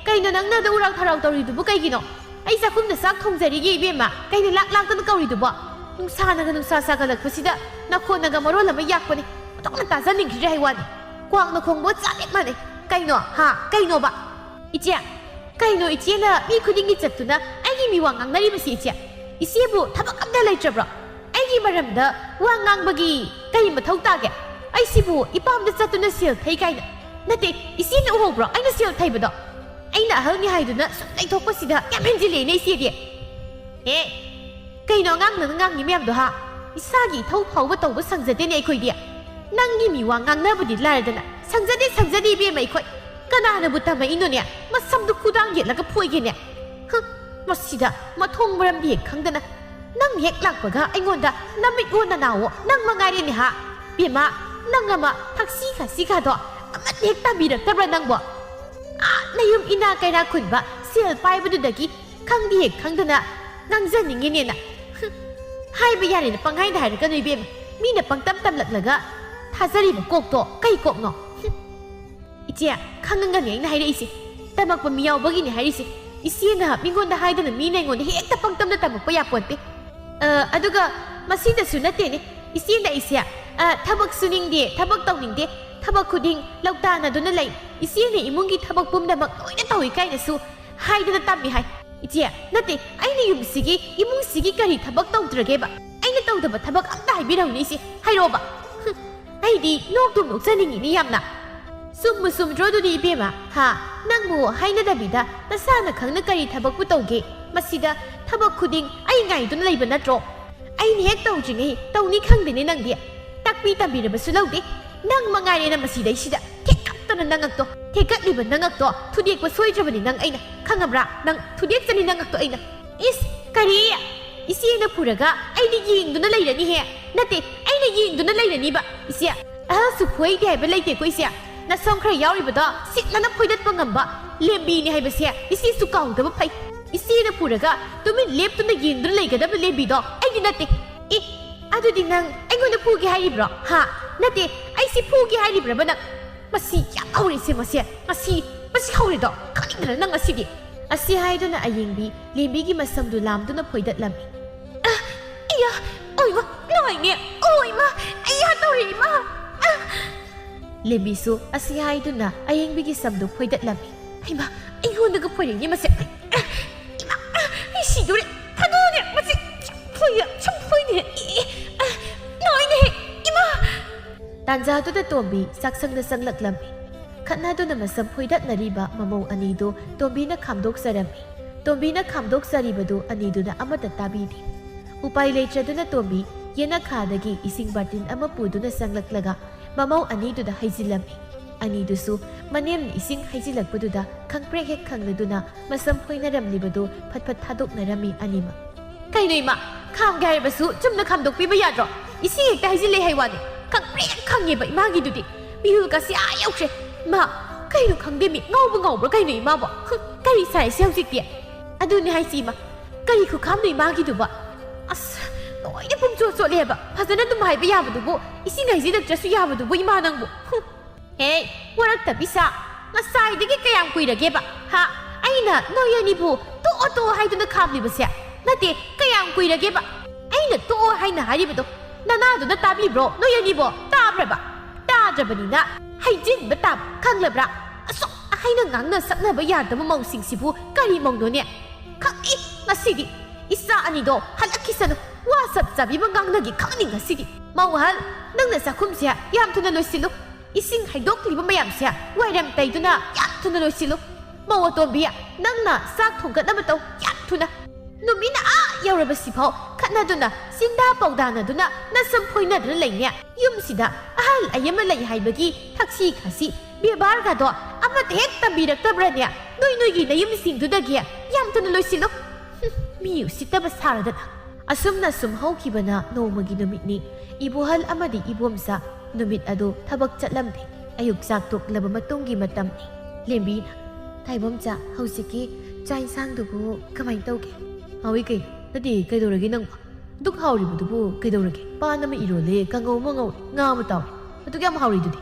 ไก่นนังน่าดูรักทาราตัวรีดูบุกไก่กินอ๋อไอ้สักคนน่ะสักทงใจดีกี่เบี้ยมาไก่เนี่ยลักตัวนึกเอารีดูบ่นุ่งซานังนุ่งซากันลักภาษีดะนักคนนังก็มารู้ละไม่ยากปะนี่ต้องนั่งตาจันนิ่งคิดให้วันกวางนักคงบ่จัดเด็กมาเนี่ย ꯀꯩꯅꯣ ꯍꯥ ꯀꯩꯅꯣꯕ ꯏꯆꯦ ꯀꯩꯅꯣ ꯏꯆꯦꯅ ꯃꯤ ꯈꯨꯗꯤꯡꯒꯤ ꯆꯠꯇꯨꯅ ꯑꯩꯒꯤ ꯃꯤꯋꯥ ꯉꯥꯡꯅꯔꯤꯕꯁꯤ ꯏꯆꯦꯕꯨ ꯊꯕꯛ ꯑꯝꯇ ꯂꯩꯇ꯭ꯔꯕ꯭ꯔꯣ ꯑꯩꯒꯤ ꯃꯔꯝꯗ ꯋꯥ ꯉꯥꯡꯕꯒꯤ ꯀꯩ ꯃꯊꯧ ꯇꯥꯒꯦ ꯑꯩꯁꯤꯕꯨ ꯏꯄꯥꯝꯗ ꯆꯠꯇꯨꯅ ꯁꯦꯜ ꯊꯩ ꯀꯥꯏꯅ ꯅꯠꯇꯦ ꯏꯆꯦꯅ ꯎꯍꯧꯕ꯭ꯔꯣ ꯑꯩꯅ ꯁꯦꯜ ꯊꯩꯕꯗꯣ ꯑꯩꯅ ꯑꯍꯜꯅꯤ ꯍꯥꯏꯗꯨꯅ ꯁꯨꯝ ꯂꯩꯊꯣꯛꯄꯁꯤꯗ ꯌꯥꯝ ꯍꯦꯟꯖꯤꯜꯂꯦꯅꯦ ꯏꯆꯦꯗꯤ ꯀꯩꯅꯣ ꯑꯉꯥꯡꯅ ꯉꯥꯡꯉꯤ ꯃꯌꯥꯝꯗꯣ ꯍꯥ ꯏꯁꯥꯒꯤ ꯏꯊꯧ ꯐꯥꯎꯕ ꯇꯧꯕ ꯁꯪꯖꯗꯦꯅꯦ ꯑꯩꯈꯣꯏꯗꯤ ꯅꯪꯒꯤ ꯃꯤꯋꯥ ꯉꯥꯡꯅꯕꯗꯤ ꯂꯥꯏꯔꯗꯅ ꯁꯪꯖꯗꯦ ꯏꯕꯦꯝꯃ ꯑꯩꯈꯣꯏ ꯀꯅꯥꯅꯕꯨ ꯇꯝꯃꯛꯏꯅꯣꯅꯦ ꯃꯁꯝꯗꯨ ꯈꯨꯗꯥꯡ ꯌꯦꯠꯂꯒ ꯐꯣꯏꯒꯦꯅꯦ ꯃꯁꯤꯗ ꯃꯊꯣꯡ ꯃꯔꯝꯗꯤ ꯍꯦꯛ ꯈꯪꯗꯅ ꯅꯪ ꯍꯦꯛ ꯂꯥꯛꯄꯒ ꯑꯩꯉꯣꯟꯗ ꯅꯃꯤꯠ ꯑꯣꯟꯅ ꯅꯥꯋꯣ ꯅꯪ ꯃꯉꯥꯏꯔꯦꯅꯦ ꯍꯥ ꯕꯦꯝꯃ ꯅꯪ ꯑꯃ ꯊꯛꯁꯤ ꯈꯥꯁꯤꯒꯗꯣ ꯑꯃꯠꯇ ꯍꯦꯛ ꯇꯥꯕꯤꯔꯛꯇꯕ꯭ꯔꯥ ꯅꯪꯕꯣ ꯅꯌꯨꯝ ꯏꯅꯥ ꯀꯩꯔꯥ ꯈꯨꯟꯕ ꯁꯦꯜ ꯄꯥꯏꯕꯗꯨꯗꯒꯤ ꯈꯪꯗꯤ ꯍꯦꯛ ꯈꯪꯗꯅ ꯉꯥꯡꯖꯅꯤꯡꯉꯤꯅꯦꯅ ꯍꯥꯏꯕ ꯌꯥꯔꯦꯅ ꯄꯪꯍꯥꯏꯗ ꯍꯥꯏꯔꯛꯀꯅꯨ ꯏꯕꯦꯝꯃ ꯃꯤꯅ ꯄꯪꯇꯝ ꯇꯝꯂꯛꯂꯒ ꯊꯥꯖꯔꯤꯕ ꯀꯣꯛꯇꯣ ꯀꯩ ꯀꯣꯛꯅꯣ ꯏꯆꯦ ꯈꯪꯉꯒꯅꯤ ꯑꯩꯅ ꯍꯥꯏꯔꯛꯏꯁꯦ ꯇꯝꯃꯛꯄ ꯃꯤ ꯌꯥꯎꯕꯒꯤꯅꯦ ꯍꯥꯏꯔꯤꯁꯦ ꯏꯆꯦꯅ ꯃꯤꯉꯣꯟꯗ ꯍꯥꯏꯗꯅ ꯃꯤꯅ ꯑꯩꯉꯣꯟꯗ ꯍꯦꯛꯇ ꯄꯪꯇꯝꯗ ꯇꯝꯃꯛꯄ ꯌꯥꯄꯣꯟꯇꯦ ꯑꯗꯨꯒ ꯃꯁꯤꯗꯁꯨ ꯅꯠꯇꯦꯅꯦ ꯏꯆꯦꯅ ꯑꯩꯁꯦ ꯊꯕꯛ ꯁꯨꯅꯤꯡꯗꯦ ꯊꯕꯛ ꯇꯧꯅꯤꯡꯗꯦ ꯊꯕꯛ ꯈꯨꯗꯤꯡ ꯂꯧꯇꯥꯅꯗꯨꯅ ꯂꯩ ꯏꯆꯦꯅ ꯏꯃꯨꯡꯒꯤ ꯊꯕꯛ ꯄꯨꯝꯅꯃꯛ ꯂꯣꯏꯅ ꯇꯧꯏ ꯀꯥꯏꯅꯁꯨ ꯍꯥꯏꯗꯅ ꯇꯝꯃꯤ ꯍꯥꯏ ꯏꯆꯦ ꯅꯠꯇꯦ ꯑꯩꯅ ꯌꯨꯝꯁꯤꯒꯤ ꯏꯃꯨꯡꯁꯤꯒꯤ ꯀꯔꯤ ꯊꯕꯛ ꯇꯧꯗ꯭ꯔꯒꯦꯕ ꯑꯩꯅ ꯇꯧꯗꯕ ꯊꯕꯛ ꯑꯝꯇ ꯍꯥꯏꯕꯤꯔꯧꯅꯦ ꯏꯆꯦ ꯍꯥꯏꯔꯛꯑꯣꯕ ꯑꯩꯗꯤ ꯅꯣꯛꯇꯨꯝ ꯅꯣꯛꯆꯅꯤꯡꯉꯤꯅꯤ ꯌꯥꯝꯅ ꯆꯨꯝꯕꯨ ꯆꯨꯝꯗ꯭ꯔꯣ ꯑꯗꯨꯗꯤ ꯏꯕꯦꯝꯃ ꯍꯥ ꯅꯪꯕꯨ ꯍꯥꯏꯅꯗꯕꯤꯗ ꯅꯁꯥꯅ ꯈꯪꯅ ꯀꯔꯤ ꯊꯕꯛꯄꯨ ꯇꯧꯒꯦ ꯃꯁꯤꯗ ꯊꯕꯛ ꯈꯨꯗꯤꯡ ꯑꯩ ꯉꯥꯏꯗꯨꯅ ꯂꯩꯕ ꯅꯠꯇ꯭ꯔꯣ ꯑꯩꯅ ꯍꯦꯛ ꯇꯧꯗ꯭ꯔꯤꯉꯩ ꯇꯧꯅꯤ ꯈꯪꯗꯦꯅꯦ ꯅꯪꯗꯤ ꯇꯥꯛꯄꯤ ꯇꯝꯕꯤꯔꯕꯁꯨ ꯂꯧꯗꯦ ꯅꯪ ꯃꯉꯥꯏꯔꯦꯅ ꯃꯁꯤꯗꯩꯁꯤꯗ ꯊꯦꯛꯀꯠꯇꯅ ꯅꯉꯛꯇꯣ ꯊꯦꯛꯀꯠꯂꯤꯕ ꯅꯉꯛꯇꯣ ꯊꯨꯗꯦꯛꯄ ꯁꯣꯏꯗ꯭ꯔꯕꯅꯤ ꯅꯪ ꯑꯩꯅ ꯈꯪꯉꯕ꯭ꯔꯥ ꯅꯪ ꯊꯨꯗꯦꯛꯆꯅꯤ ꯅꯉꯛꯇꯣ ꯑꯩꯅ ꯏꯁ ꯀꯔꯤ ꯏꯆꯦꯅ ꯄꯨꯔꯒ ꯑꯩꯗꯤ ꯌꯦꯡꯗꯨꯅ ꯂꯩꯔꯅꯤꯍꯦ ꯅꯠꯇꯦ ꯑꯩꯅ ꯌꯦꯡꯗꯨꯅ ꯂꯩꯔꯅꯤꯕ ꯏꯆꯦ ꯑꯍꯜꯁꯨ ꯐꯣꯏꯗꯦ ꯍꯥꯏꯕ ꯂꯩꯇꯦꯀꯣ ꯏꯆꯦ ꯅꯁꯝ ꯈꯔ ꯌꯥꯎꯔꯤꯕꯗꯣ ꯁꯤꯠꯂꯅ ꯐꯣꯏꯗꯠꯄ ꯉꯝꯕ ꯂꯦꯝꯕꯤꯅꯤ ꯍꯥꯏꯕꯁꯦ ꯏꯆꯦꯁꯨ ꯀꯥꯎꯗꯕ ꯐꯩ ꯏꯆꯦꯅ ꯄꯨꯔꯒ ꯇꯨꯃꯤꯟ ꯂꯦꯞꯇꯨꯅ ꯌꯦꯡꯗꯨꯅ ꯂꯩꯒꯗꯕ ꯂꯦꯝꯕꯤꯗꯣ ꯑꯩꯗꯤ ꯅꯠꯇꯦ ꯑꯗꯨꯗꯤ ꯅꯪ ꯑꯩꯉꯣꯟꯗ ꯐꯨꯒꯦ ꯍꯥꯏꯔꯤꯕ꯭ꯔꯣ ꯍꯥ ꯅꯠꯇꯦ ꯑꯩꯁꯤ ꯐꯨꯒꯦ ꯍꯥꯏꯔꯤꯕ꯭ꯔꯕ ꯅꯪ ꯃꯁꯤ ꯌꯥꯝ ꯍꯧꯔꯤꯁꯦ ꯃꯁꯤ ꯍꯧꯔꯤꯗꯣ ꯈꯪꯅꯤꯡꯗꯅ ꯅꯪ ꯑꯁꯤꯗꯤ ꯑꯁꯤ ꯍꯥꯏꯗꯨꯅ ꯑꯌꯦꯡꯕꯤ ꯂꯦꯝꯕꯤꯒꯤ ꯃꯁꯝꯗꯨ ꯂꯥꯝꯗꯨꯅ ꯐꯣꯏꯗꯠꯂꯝꯃꯤ ꯑꯩꯌꯥ ꯑꯣꯏꯃ ꯂꯥꯏꯅꯦ ꯑꯣꯏꯃ ꯑꯩꯌꯥ ꯇꯧꯔꯤ ꯏꯃꯥ ꯂꯦꯝꯕꯤꯁꯨ ꯑꯁꯤ ꯍꯥꯏꯗꯨꯅ ꯑꯌꯦꯡꯕꯤꯒꯤ ꯁꯝꯗꯨ ꯐꯣꯏꯗꯠꯂꯝꯃꯤ ꯍꯩꯃ ꯑꯩꯉꯣꯟꯗꯒ ꯐꯣꯏꯔꯤꯅꯤ ꯃꯁꯦ ꯏꯃꯥ ꯑꯩ ꯁꯤꯗꯣꯔꯦ ꯊꯥꯗꯣꯛꯑꯣꯅꯦ ꯃꯁꯤ ꯁꯨꯝ ꯐꯣꯏꯅꯦ ꯂꯥꯏꯅꯦ ꯏꯃꯥ ꯇꯥꯟꯖꯥꯗꯨꯗ ꯇꯣꯝꯕꯤ ꯆꯥꯛꯁꯪꯗ ꯆꯪꯂꯛꯂꯝꯃꯤ ꯈꯠꯅꯗꯨꯅ ꯃꯁꯝ ꯐꯣꯏꯗꯠꯅꯔꯤꯕ ꯃꯃꯧ ꯑꯅꯤꯗꯨ ꯇꯣꯝꯕꯤꯅ ꯈꯥꯝꯗꯣꯛꯆꯔꯝꯃꯤ ꯇꯣꯝꯕꯤꯅ ꯈꯥꯝꯗꯣꯛꯆꯔꯤꯕꯗꯨ ꯑꯅꯤꯗꯨꯅ ꯑꯃꯠꯇ ꯇꯥꯕꯤꯗꯦ ꯎꯄꯥꯏ ꯂꯩꯇ꯭ꯔꯗꯨꯅ ꯇꯣꯝꯕꯤ ꯌꯦꯅꯈꯥꯗꯒꯤ ꯏꯁꯤꯡ ꯕꯥꯔꯇꯤꯟ ꯑꯃ ꯄꯨꯗꯨꯅ ꯆꯪꯂꯛꯂꯒ ꯃꯃꯧ ꯑꯅꯤꯗꯨꯗ ꯍꯩꯖꯤꯜꯂꯝꯃꯤ ꯑꯅꯤꯗꯨꯁꯨ ꯃꯅꯦꯝꯅ ꯏꯁꯤꯡ ꯍꯩꯖꯤꯜꯂꯛꯄꯗꯨꯗ ꯈꯪꯄ꯭ꯔꯦꯛ ꯍꯦꯛ ꯈꯪꯂꯗꯨꯅ ꯃꯁꯝ ꯐꯣꯏꯅꯔꯝꯂꯤꯕꯗꯨ ꯐꯠ ꯊꯥꯗꯣꯛꯅꯔꯝꯃꯤ ꯑꯅꯤꯃꯛ ꯀꯩꯅꯣ ꯏꯃꯥ ꯈꯥꯝꯒꯦ ꯍꯥꯏꯔꯕꯁꯨ ꯆꯨꯝꯅ ꯈꯥꯝꯗꯣꯛꯄꯤꯕ ꯌꯥꯗ꯭ꯔꯣ ꯏꯁꯤꯡ ꯍꯦꯛꯇ ꯍꯩꯖꯤꯜꯂꯦ ꯍꯥꯏ ꯋꯥꯅꯤ ꯈꯪꯄ꯭ꯔꯦꯛ ꯈꯪꯉꯦꯕ ꯏꯃꯥꯒꯤꯗꯨꯗꯤ ꯃꯤꯍꯨꯜꯀꯁꯤ ꯌꯧꯈ꯭ꯔꯦ ꯏꯃꯥ ꯀꯩꯅꯣ ꯈꯪꯗꯦ ꯃꯤ ꯉꯥꯎꯕ꯭ꯔꯥ ꯀꯩꯅꯣ ꯏꯃꯥꯕꯣ ꯀꯔꯤ ꯁꯥꯏꯁꯦ ꯍꯧꯖꯤꯛꯇꯤ ꯑꯗꯨꯅꯦ ꯍꯥꯏꯁꯤ ꯏꯃꯥ ꯀꯔꯤ ꯈꯨꯈꯥꯝꯅꯣ ꯏꯃꯥꯒꯤꯗꯨꯕ ꯑꯁ ꯂꯣꯏꯅ ꯄꯨꯡꯆꯣꯠ ꯆꯣꯠꯂꯦꯕ ꯐꯖꯅ ꯑꯗꯨꯝ ꯍꯥꯏꯕ ꯌꯥꯕꯗꯨꯕꯨ ꯏꯁꯤꯡ ꯍꯩꯖꯤꯜꯂꯛꯇ꯭ꯔꯁꯨ ꯌꯥꯕꯗꯨꯕꯨ ꯏꯃꯥ ꯅꯪꯕꯨ ꯍꯦ ꯋꯥꯔꯛꯇꯕꯤꯁꯥ ꯉꯁꯥꯏꯗꯒꯤ ꯀꯌꯥꯝ ꯀꯨꯏꯔꯒꯦꯕ ꯍꯥ ꯑꯩꯅ ꯅꯣꯏ ꯑꯅꯤꯕꯨ ꯇꯣꯛꯑꯣ ꯍꯥꯏꯗꯨꯅ ꯈꯥꯝꯂꯤꯕꯁꯦ ꯅꯠꯇꯦ ꯀꯌꯥꯝ ꯀꯨꯏꯔꯒꯦꯕ ꯑꯩꯅ ꯇꯣꯛꯑꯣ ꯍꯥꯏꯅ ꯍꯥꯏꯔꯤꯕꯗꯣ ꯅꯅꯥꯗꯨꯅ ꯇꯥꯕꯤꯕ꯭ꯔꯣ ꯅꯣꯏ ꯑꯅꯤꯕꯣ ꯇꯥꯕ꯭ꯔꯕ ꯇꯥꯗ꯭ꯔꯕꯅꯤꯅ ꯍꯩꯖꯤꯟꯕ ꯇꯥꯕ ꯈꯪꯂꯕ꯭ꯔꯥ ꯑꯁꯨꯛ ꯑꯩꯅ ꯉꯥꯡꯅ ꯁꯛꯅꯕ ꯌꯥꯗꯕ ꯃꯧꯁꯤꯡꯁꯤꯕꯨ ꯀꯔꯤ ꯃꯧꯅꯣꯅꯦ ꯈꯪꯏ ꯉꯁꯤꯗꯤ ꯏꯆꯥ ꯑꯅꯤꯗꯣ ꯍꯜꯂꯛꯈꯤꯁꯅꯨ ꯋꯥ ꯆꯞ ꯆꯥꯕꯤꯕ ꯉꯥꯡꯅꯒꯤ ꯈꯪꯅꯤ ꯉꯁꯤꯗꯤ ꯃꯧꯍꯜ ꯅꯪꯅ ꯆꯥꯛꯈꯨꯝꯁꯦ ꯌꯥꯝ ꯊꯨꯅ ꯂꯣꯏꯁꯤꯜꯂꯨ ꯏꯁꯤꯡ ꯍꯩꯗꯣꯛꯂꯤꯕ ꯃꯌꯥꯝꯁꯦ ꯋꯥꯏꯔꯝ ꯇꯩꯗꯨꯅ ꯌꯥꯝ ꯊꯨꯅ ꯂꯣꯏꯁꯤꯜꯂꯨ ꯃꯧ ꯑꯇꯣꯝꯕꯤ ꯅꯪꯅ ꯆꯥꯛ ꯊꯣꯡꯒꯠꯅꯕ ꯇꯧ ꯌꯥꯝ ꯊꯨꯅ ꯅꯨꯃꯤꯠꯅ ꯌꯧꯔꯕꯁꯤꯐꯥꯎ ꯈꯠꯅꯗꯨꯅ ꯆꯤꯟꯗꯥ ꯄꯥꯎꯗꯥꯅꯗꯨꯅ ꯅꯁꯝ ꯐꯣꯏꯅꯗꯨꯅ ꯂꯩꯅꯦ ꯌꯨꯝꯁꯤꯗ ꯑꯍꯜ ꯑꯩ ꯑꯃ ꯂꯩ ꯍꯥꯏꯕꯒꯤ ꯊꯛꯁꯤ ꯈꯥꯁꯤ ꯕꯦꯕꯥꯔꯒꯗꯣ ꯑꯃꯠꯇ ꯍꯦꯛ ꯇꯝꯕꯤꯔꯛꯇꯕ꯭ꯔꯅꯦ ꯅꯣꯏꯒꯤ ꯅꯌꯨꯝꯁꯤꯡꯗꯨꯗꯒꯤ ꯌꯥꯝ ꯊꯨꯅ ꯂꯣꯏꯁꯤꯜꯂꯨ ꯃꯤ ꯎꯁꯤꯠꯇꯕ ꯁꯥꯔꯗꯅ ꯑꯁꯨꯝꯅ ꯁꯨꯝ ꯍꯧꯈꯤꯕꯅ ꯅꯣꯡꯃꯒꯤ ꯅꯨꯃꯤꯠꯅꯤ ꯏꯕꯣꯍꯜ ꯑꯃꯗꯤ ꯏꯕꯣꯝꯆꯥ ꯅꯨꯃꯤꯠ ꯑꯗꯨ ꯊꯕꯛ ꯆꯠꯂꯝꯗꯦ ꯑꯌꯨꯛ ꯆꯥꯛ ꯇꯣꯛꯂꯕ ꯃꯇꯨꯡꯒꯤ ꯃꯇꯝꯅꯤ ꯂꯦꯝꯕꯤꯅ ꯇꯥꯏꯕꯝꯆꯥ ꯍꯧꯖꯤꯛꯀꯤ ꯆꯥꯛ ꯏꯟꯁꯥꯡꯗꯨꯕꯨ ꯀꯃꯥꯏꯅ ꯇꯧꯒꯦ ꯍꯥꯎꯏ ꯀꯩꯅꯣ ꯅꯠꯇꯦ ꯀꯩꯗꯧꯔꯒꯦ ꯅꯪꯕꯣ ꯗꯨꯛ ꯍꯥꯎꯔꯤꯕꯗꯨꯕꯨ ꯀꯩꯗꯧꯔꯒꯦ ꯄꯥꯟ ꯑꯃ ꯏꯔꯣꯜꯂꯦ ꯀꯥꯡꯉꯧ ꯑꯃ ꯉꯧꯔꯦ ꯉꯥ ꯑꯃ ꯇꯥꯎꯔꯦ ꯑꯗꯨꯛ ꯌꯥꯝ ꯍꯥꯎꯔꯤꯗꯨꯗꯤ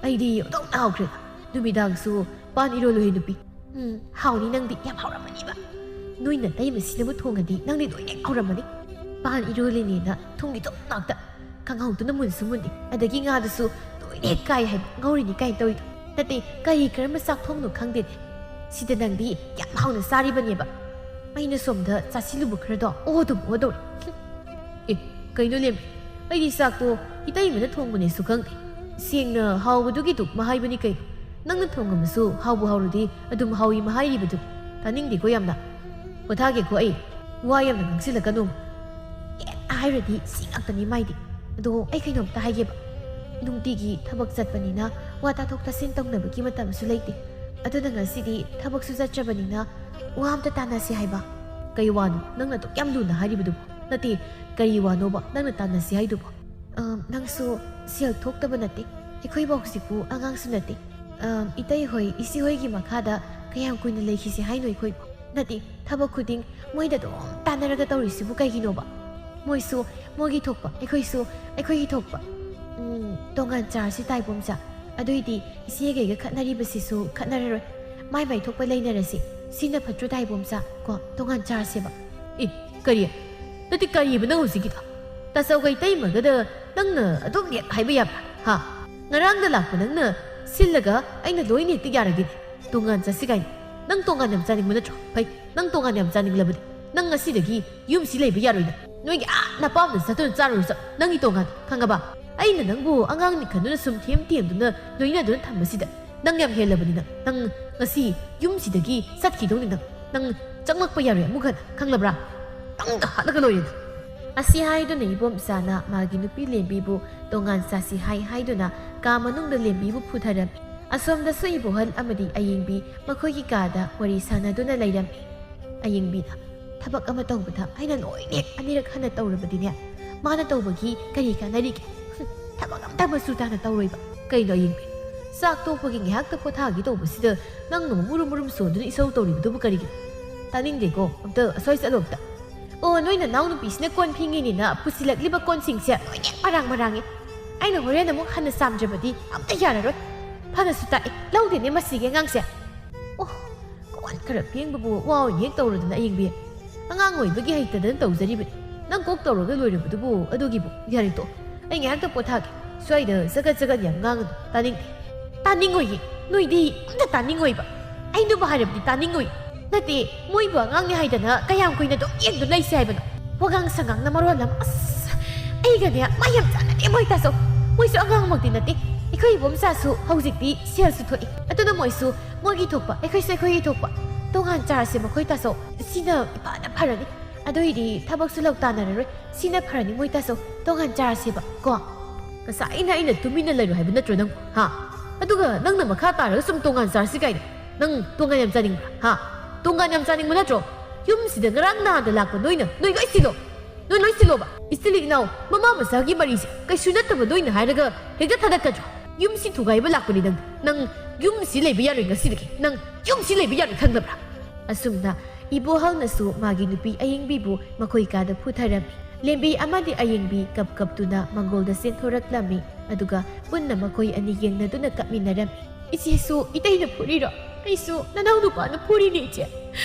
ꯑꯩꯗꯤ ꯑꯗꯨꯝ ꯍꯥꯎꯈ꯭ꯔꯦꯗ ꯅꯨꯃꯤꯗꯥꯡꯁꯨ ꯄꯥꯟ ꯏꯔꯣꯜꯂꯨꯍꯦ ꯅꯨꯄꯤ ꯍꯥꯎꯅꯤ ꯅꯪꯗꯤ ꯌꯥꯝ ꯍꯥꯎꯔꯝꯃꯅꯤꯕ ꯅꯣꯏꯅ ꯇꯩꯕꯁꯤꯅꯕꯨ ꯊꯣꯡꯉꯗꯤ ꯅꯪꯗꯤ ꯂꯣꯏꯅ ꯍꯥꯎꯔꯝꯃꯅꯤ ꯄꯥꯟ ꯏꯔꯣꯜꯂꯤꯅꯦꯅ ꯊꯨꯝꯒꯤ ꯊꯨꯝ ꯉꯥꯛꯇ ꯀꯥꯡꯍꯧꯗꯨꯅ ꯃꯨꯟꯁꯨ ꯃꯨꯟꯗꯦ ꯑꯗꯒꯤ ꯉꯥꯗꯨꯁꯨ ꯂꯣꯏꯅ ꯍꯦꯛ ꯀꯥꯏ ꯍꯥꯏꯕ ꯉꯧꯔꯤꯅꯤ ꯀꯥꯏ ꯇꯧꯔꯤꯗꯣ ꯅꯠꯇꯦ ꯀꯔꯤ ꯀꯔꯝꯕ ꯆꯥꯛ ꯊꯣꯡꯅꯣ ꯈꯪꯗꯦꯅꯦ ꯁꯤꯗ ꯅꯪꯗꯤ ꯌꯥꯝ ꯍꯥꯎꯅ ꯆꯥꯔꯤꯕꯅꯦꯕ ꯑꯩꯅ ꯁꯣꯝꯗ ꯆꯥꯁꯤꯜꯂꯨꯕ ꯈꯔꯗꯣ ꯑꯣꯗꯨꯝ ꯑꯣꯗꯧꯔꯦ ꯑꯦ ꯀꯩꯅꯣ ꯂꯦꯝꯕꯤ ꯑꯩꯗꯤ ꯆꯥꯛꯇꯣ ꯏꯇꯩꯃꯅ ꯊꯣꯡꯕꯅꯦꯁꯨ ꯈꯪꯗꯦ ꯁꯦꯡꯅ ꯍꯥꯎꯕꯗꯨꯒꯤꯗꯨ ꯃꯍꯥꯏꯕꯅꯤ ꯀꯩꯅꯣ ꯅꯪꯅ ꯊꯣꯡꯉꯝꯃꯁꯨ ꯍꯥꯎꯕꯨ ꯍꯥꯎꯔꯗꯤ ꯑꯗꯨꯝ ꯍꯥꯎꯏ ꯃꯍꯥꯏꯔꯤꯕꯗꯨ ꯇꯥꯅꯤꯡꯗꯦꯀꯣ ꯌꯥꯝꯅ ꯄꯣꯊꯥꯒꯦꯀꯣ ꯑꯩ ꯋꯥ ꯌꯥꯝꯅ ꯉꯥꯡꯁꯤꯜꯂꯛꯀꯅꯨ ꯍꯦꯛ ꯍꯥꯏꯔꯗꯤ ꯁꯤ ꯉꯥꯛꯇꯅꯤ ꯃꯥꯏꯗꯤ ꯑꯗꯣ ꯑꯩ ꯀꯩꯅꯣꯝꯇ ꯍꯥꯏꯒꯦꯕ ꯅꯨꯡꯇꯤꯒꯤ ꯊꯕꯛ ꯆꯠꯄꯅꯤꯅ ꯋꯥ ꯇꯥꯊꯣꯛ ꯇꯥꯁꯤꯟ ꯇꯧꯅꯕꯒꯤ ꯃꯇꯝꯁꯨ ꯂꯩꯇꯦ ꯑꯗꯨꯅ ꯉꯁꯤꯗꯤ ꯊꯕꯛꯁꯨ ꯆꯠꯇ꯭ꯔꯕꯅꯤ나 ꯋꯥ ꯑꯝꯇ ꯇꯥꯟꯅꯁꯤ ꯍꯥꯏꯕ ꯀꯩ ꯋꯥꯅꯣ ꯅꯪꯅ ꯑꯗꯨꯛ ꯌꯥꯝ ꯂꯨꯅ ꯍꯥꯏꯔꯤꯕꯗꯨꯕꯣ ꯅꯠꯇꯦ ꯀꯔꯤ ꯋꯥꯅꯣꯕ ꯅꯪꯅ ꯇꯥꯟꯅꯁꯤ ꯍꯥꯏꯗꯨꯕꯣ ꯅꯪꯁꯨ ꯁꯦꯜ ꯊꯣꯛꯇꯕ ꯅꯠꯇꯦ ꯑꯩꯈꯣꯏꯐꯥꯎ ꯍꯧꯖꯤꯛꯄꯨ ꯑꯉꯥꯡꯁꯨ ꯅꯠꯇꯦ 이따이 호이 이시 호이기 마카다 그냥 구이는 레이키시 하이노 이코이 나디 타버 쿠딩 모이다 좀 따나라가 떠오리시부 가이기노바 모이수 모기 톡바 에코이 톡바 동안 자시 다이봄자 아도이디 이시에게 칸나리버시수 칸나르 마이마이 톡바 레이나라시 시나 파트로 다이봄자 고 동안 자시바 이 까리야 나디 까리야 너 호시기다 따서가 이따이 먹어도 낭나 아동 예 하이비야 하 나랑다 락부 낭나 실라가 아이나 로이니 띠야라기 동안 자시가이 낭 동안 남자닝 문어죠 파이 낭 동안 남자닝 러버디 낭 아시르기 юм시 레이비 야로이다 너에게 나 빠는 사돈 짜루서 낭이 동안 강가봐 아이나 낭부 앙앙니 카누나 숨팀팀두나 로이나 돈 탐마시다 낭 얌 헬러버디나 낭 아시 юм시더기 삿기 동닝 낭 짱막바 야로야 무간 강라브라 낭다 하나가 로이다 ꯑꯁꯤ ꯍꯥꯏꯗꯨꯅ ꯏꯕꯣꯝꯆꯥꯅ ꯃꯥꯒꯤ ꯅꯨꯄꯤ ꯂꯦꯝꯕꯤꯕꯨ ꯇꯣꯉꯥꯟ ꯆꯥꯁꯤ ꯍꯥꯏꯗꯨꯅ ꯀꯥ ꯃꯅꯨꯡꯗ ꯂꯦꯝꯕꯤꯕꯨ ꯐꯨꯊꯔꯝꯃꯤ ꯑꯁꯣꯝꯗꯁꯨ ꯏꯕꯣꯍꯜ ꯑꯃꯗꯤ ꯑꯌꯦꯡꯕꯤ ꯃꯈꯣꯏꯒꯤ ꯀꯥꯗ ꯋꯥꯔꯤ ꯁꯥꯟꯅꯗꯨꯅ ꯂꯩꯔꯝꯃꯤ ꯑꯌꯦꯡꯕꯤꯅ ꯊꯕꯛ ꯑꯃ ꯇꯧꯕꯗ ꯑꯩꯅ ꯂꯣꯏꯅ ꯑꯅꯤꯔꯛ ꯍꯟꯅ ꯇꯧꯔꯕꯗꯤꯅꯦ ꯃꯥꯅ ꯇꯧꯕꯒꯤ ꯀꯔꯤ ꯀꯥꯟꯅꯔꯤꯒꯦ ꯊꯕꯛ ꯑꯝꯇ ꯃꯆꯨ ꯇꯥꯅ ꯇꯧꯔꯣꯏꯕ ꯀꯩꯅꯣ ꯑꯌꯦꯡꯕꯤ ꯆꯥꯛ ꯇꯣꯛꯄꯒꯤ ꯉꯥꯏꯍꯥꯛꯇ ꯄꯣꯊꯥꯒꯦ ꯇꯧꯕꯁꯤꯗ ꯅꯪꯅ ꯃꯨꯔꯨꯝ ꯃꯨꯔꯨꯝ ꯁꯣꯟꯗꯨꯅ ꯏꯁꯧ ꯇꯧꯔꯤꯕꯗꯨꯕꯨ ꯀꯔꯤꯒꯤꯅꯣ ꯇꯥꯅꯤꯡꯗꯦꯀꯣ ꯑꯝꯇ ꯑꯁꯣꯏ ꯆꯠꯂꯣ ꯑꯝꯇ ꯑꯣ ꯅꯣꯏꯅ ꯅꯥꯎ ꯅꯨꯄꯤꯁꯤꯅ ꯀꯣꯟ ꯐꯤꯡꯉꯤꯅꯤꯅ ꯄꯨꯁꯤꯜꯂꯛꯂꯤꯕ ꯀꯣꯟꯁꯤꯡꯁꯦ ꯂꯣꯏꯅ ꯃꯔꯥꯡꯉꯦ ꯑꯩꯅ ꯍꯣꯔꯦꯟ ꯑꯃꯨꯛ ꯍꯟꯅ ꯆꯥꯝꯗ꯭ꯔꯕꯗꯤ ꯑꯝꯇ ꯌꯥꯔꯔꯣꯏ ꯐꯅꯁꯨ ꯇꯥꯛꯑꯦ ꯂꯧꯗꯦꯅꯦ ꯃꯁꯤꯒꯤ ꯑꯉꯥꯡꯁꯦ ꯑꯣ ꯀꯣꯟ ꯈꯔ ꯐꯦꯡꯕꯕꯨ ꯋꯥ ꯑꯣꯏꯅ ꯍꯦꯛ ꯇꯧꯔꯗꯅ ꯑꯌꯦꯡꯕꯤ ꯑꯉꯥꯡ ꯑꯣꯏꯕꯒꯤ ꯍꯩꯇꯗꯅ ꯇꯧꯖꯔꯤꯕꯅꯤ ꯅꯪ ꯀꯣꯛ ꯇꯧꯔꯒ ꯂꯣꯏꯔꯕꯗꯨꯕꯨ ꯑꯗꯨꯒꯤꯕꯨ ꯌꯥꯔꯦ ꯇꯣ ꯑꯩ ꯉꯥꯏꯍꯥꯛꯇ ꯄꯣꯊꯥꯒꯦ ꯁ꯭ꯋꯥꯏꯗ ꯆꯒꯠ ꯆꯒꯠ ꯌꯥꯝ ꯉꯥꯡꯒꯅꯨ ꯇꯥꯅꯤꯡꯗꯦ ꯇꯥꯅꯤꯡꯉꯣꯏꯌꯦ ꯅꯣꯏꯗꯤ ꯑꯝꯇ ꯇꯥꯅꯤꯡꯉꯣꯏꯕ ꯑꯩꯅꯕꯨ ꯍꯥꯏꯔꯕꯗꯤ ꯇꯥꯅꯤꯡꯉꯣꯏ ꯅꯠꯇꯦ ꯃꯣꯏꯕꯨ ꯑꯉꯥꯡꯅꯤ ꯍꯥꯏꯗꯅ ꯀꯌꯥꯝ ꯀꯨꯏꯅ ꯑꯗꯨꯝ ꯌꯦꯡꯗꯨꯅ ꯂꯩꯁꯦ ꯍꯥꯏꯕꯅꯣ wagang sangang na maruan lam ay ganya mayam jana ni moy taso moy su agang magti nati ikoi bom sa su haujikti sial su thoi atuna moy su mogi thokpa ikoi se khoi thokpa tongan char se makoi taso sina ipana pharani adoidi thabak su lok tanaroi sina pharani moy taso tongan char se ba ko kasa ina tumina lairu haibu natro nang ha aduga nang na makha tar sum tongan char si kai nang tongan yam janing ha tongan yam janing mo natro юм시다 ngarang na da lakpa noina noi loi silo ba istili naw mama masagi marisi kai sunataba noina hairaga hega thadakka юм시 thugai ba lakpani nang юм시 leiba yaroi ngasidagi nang юм시 leiba yaroi khanglabra asumna ibohal nasu magi nupi ayengbi bu makoi ka da phutharami lembi amadi ayengbi kap tuna mangol da senthoraklami aduga punna makoi ani yengna duna kapminarami isesu itaina phurira aisu nanau nupa na phuri ni che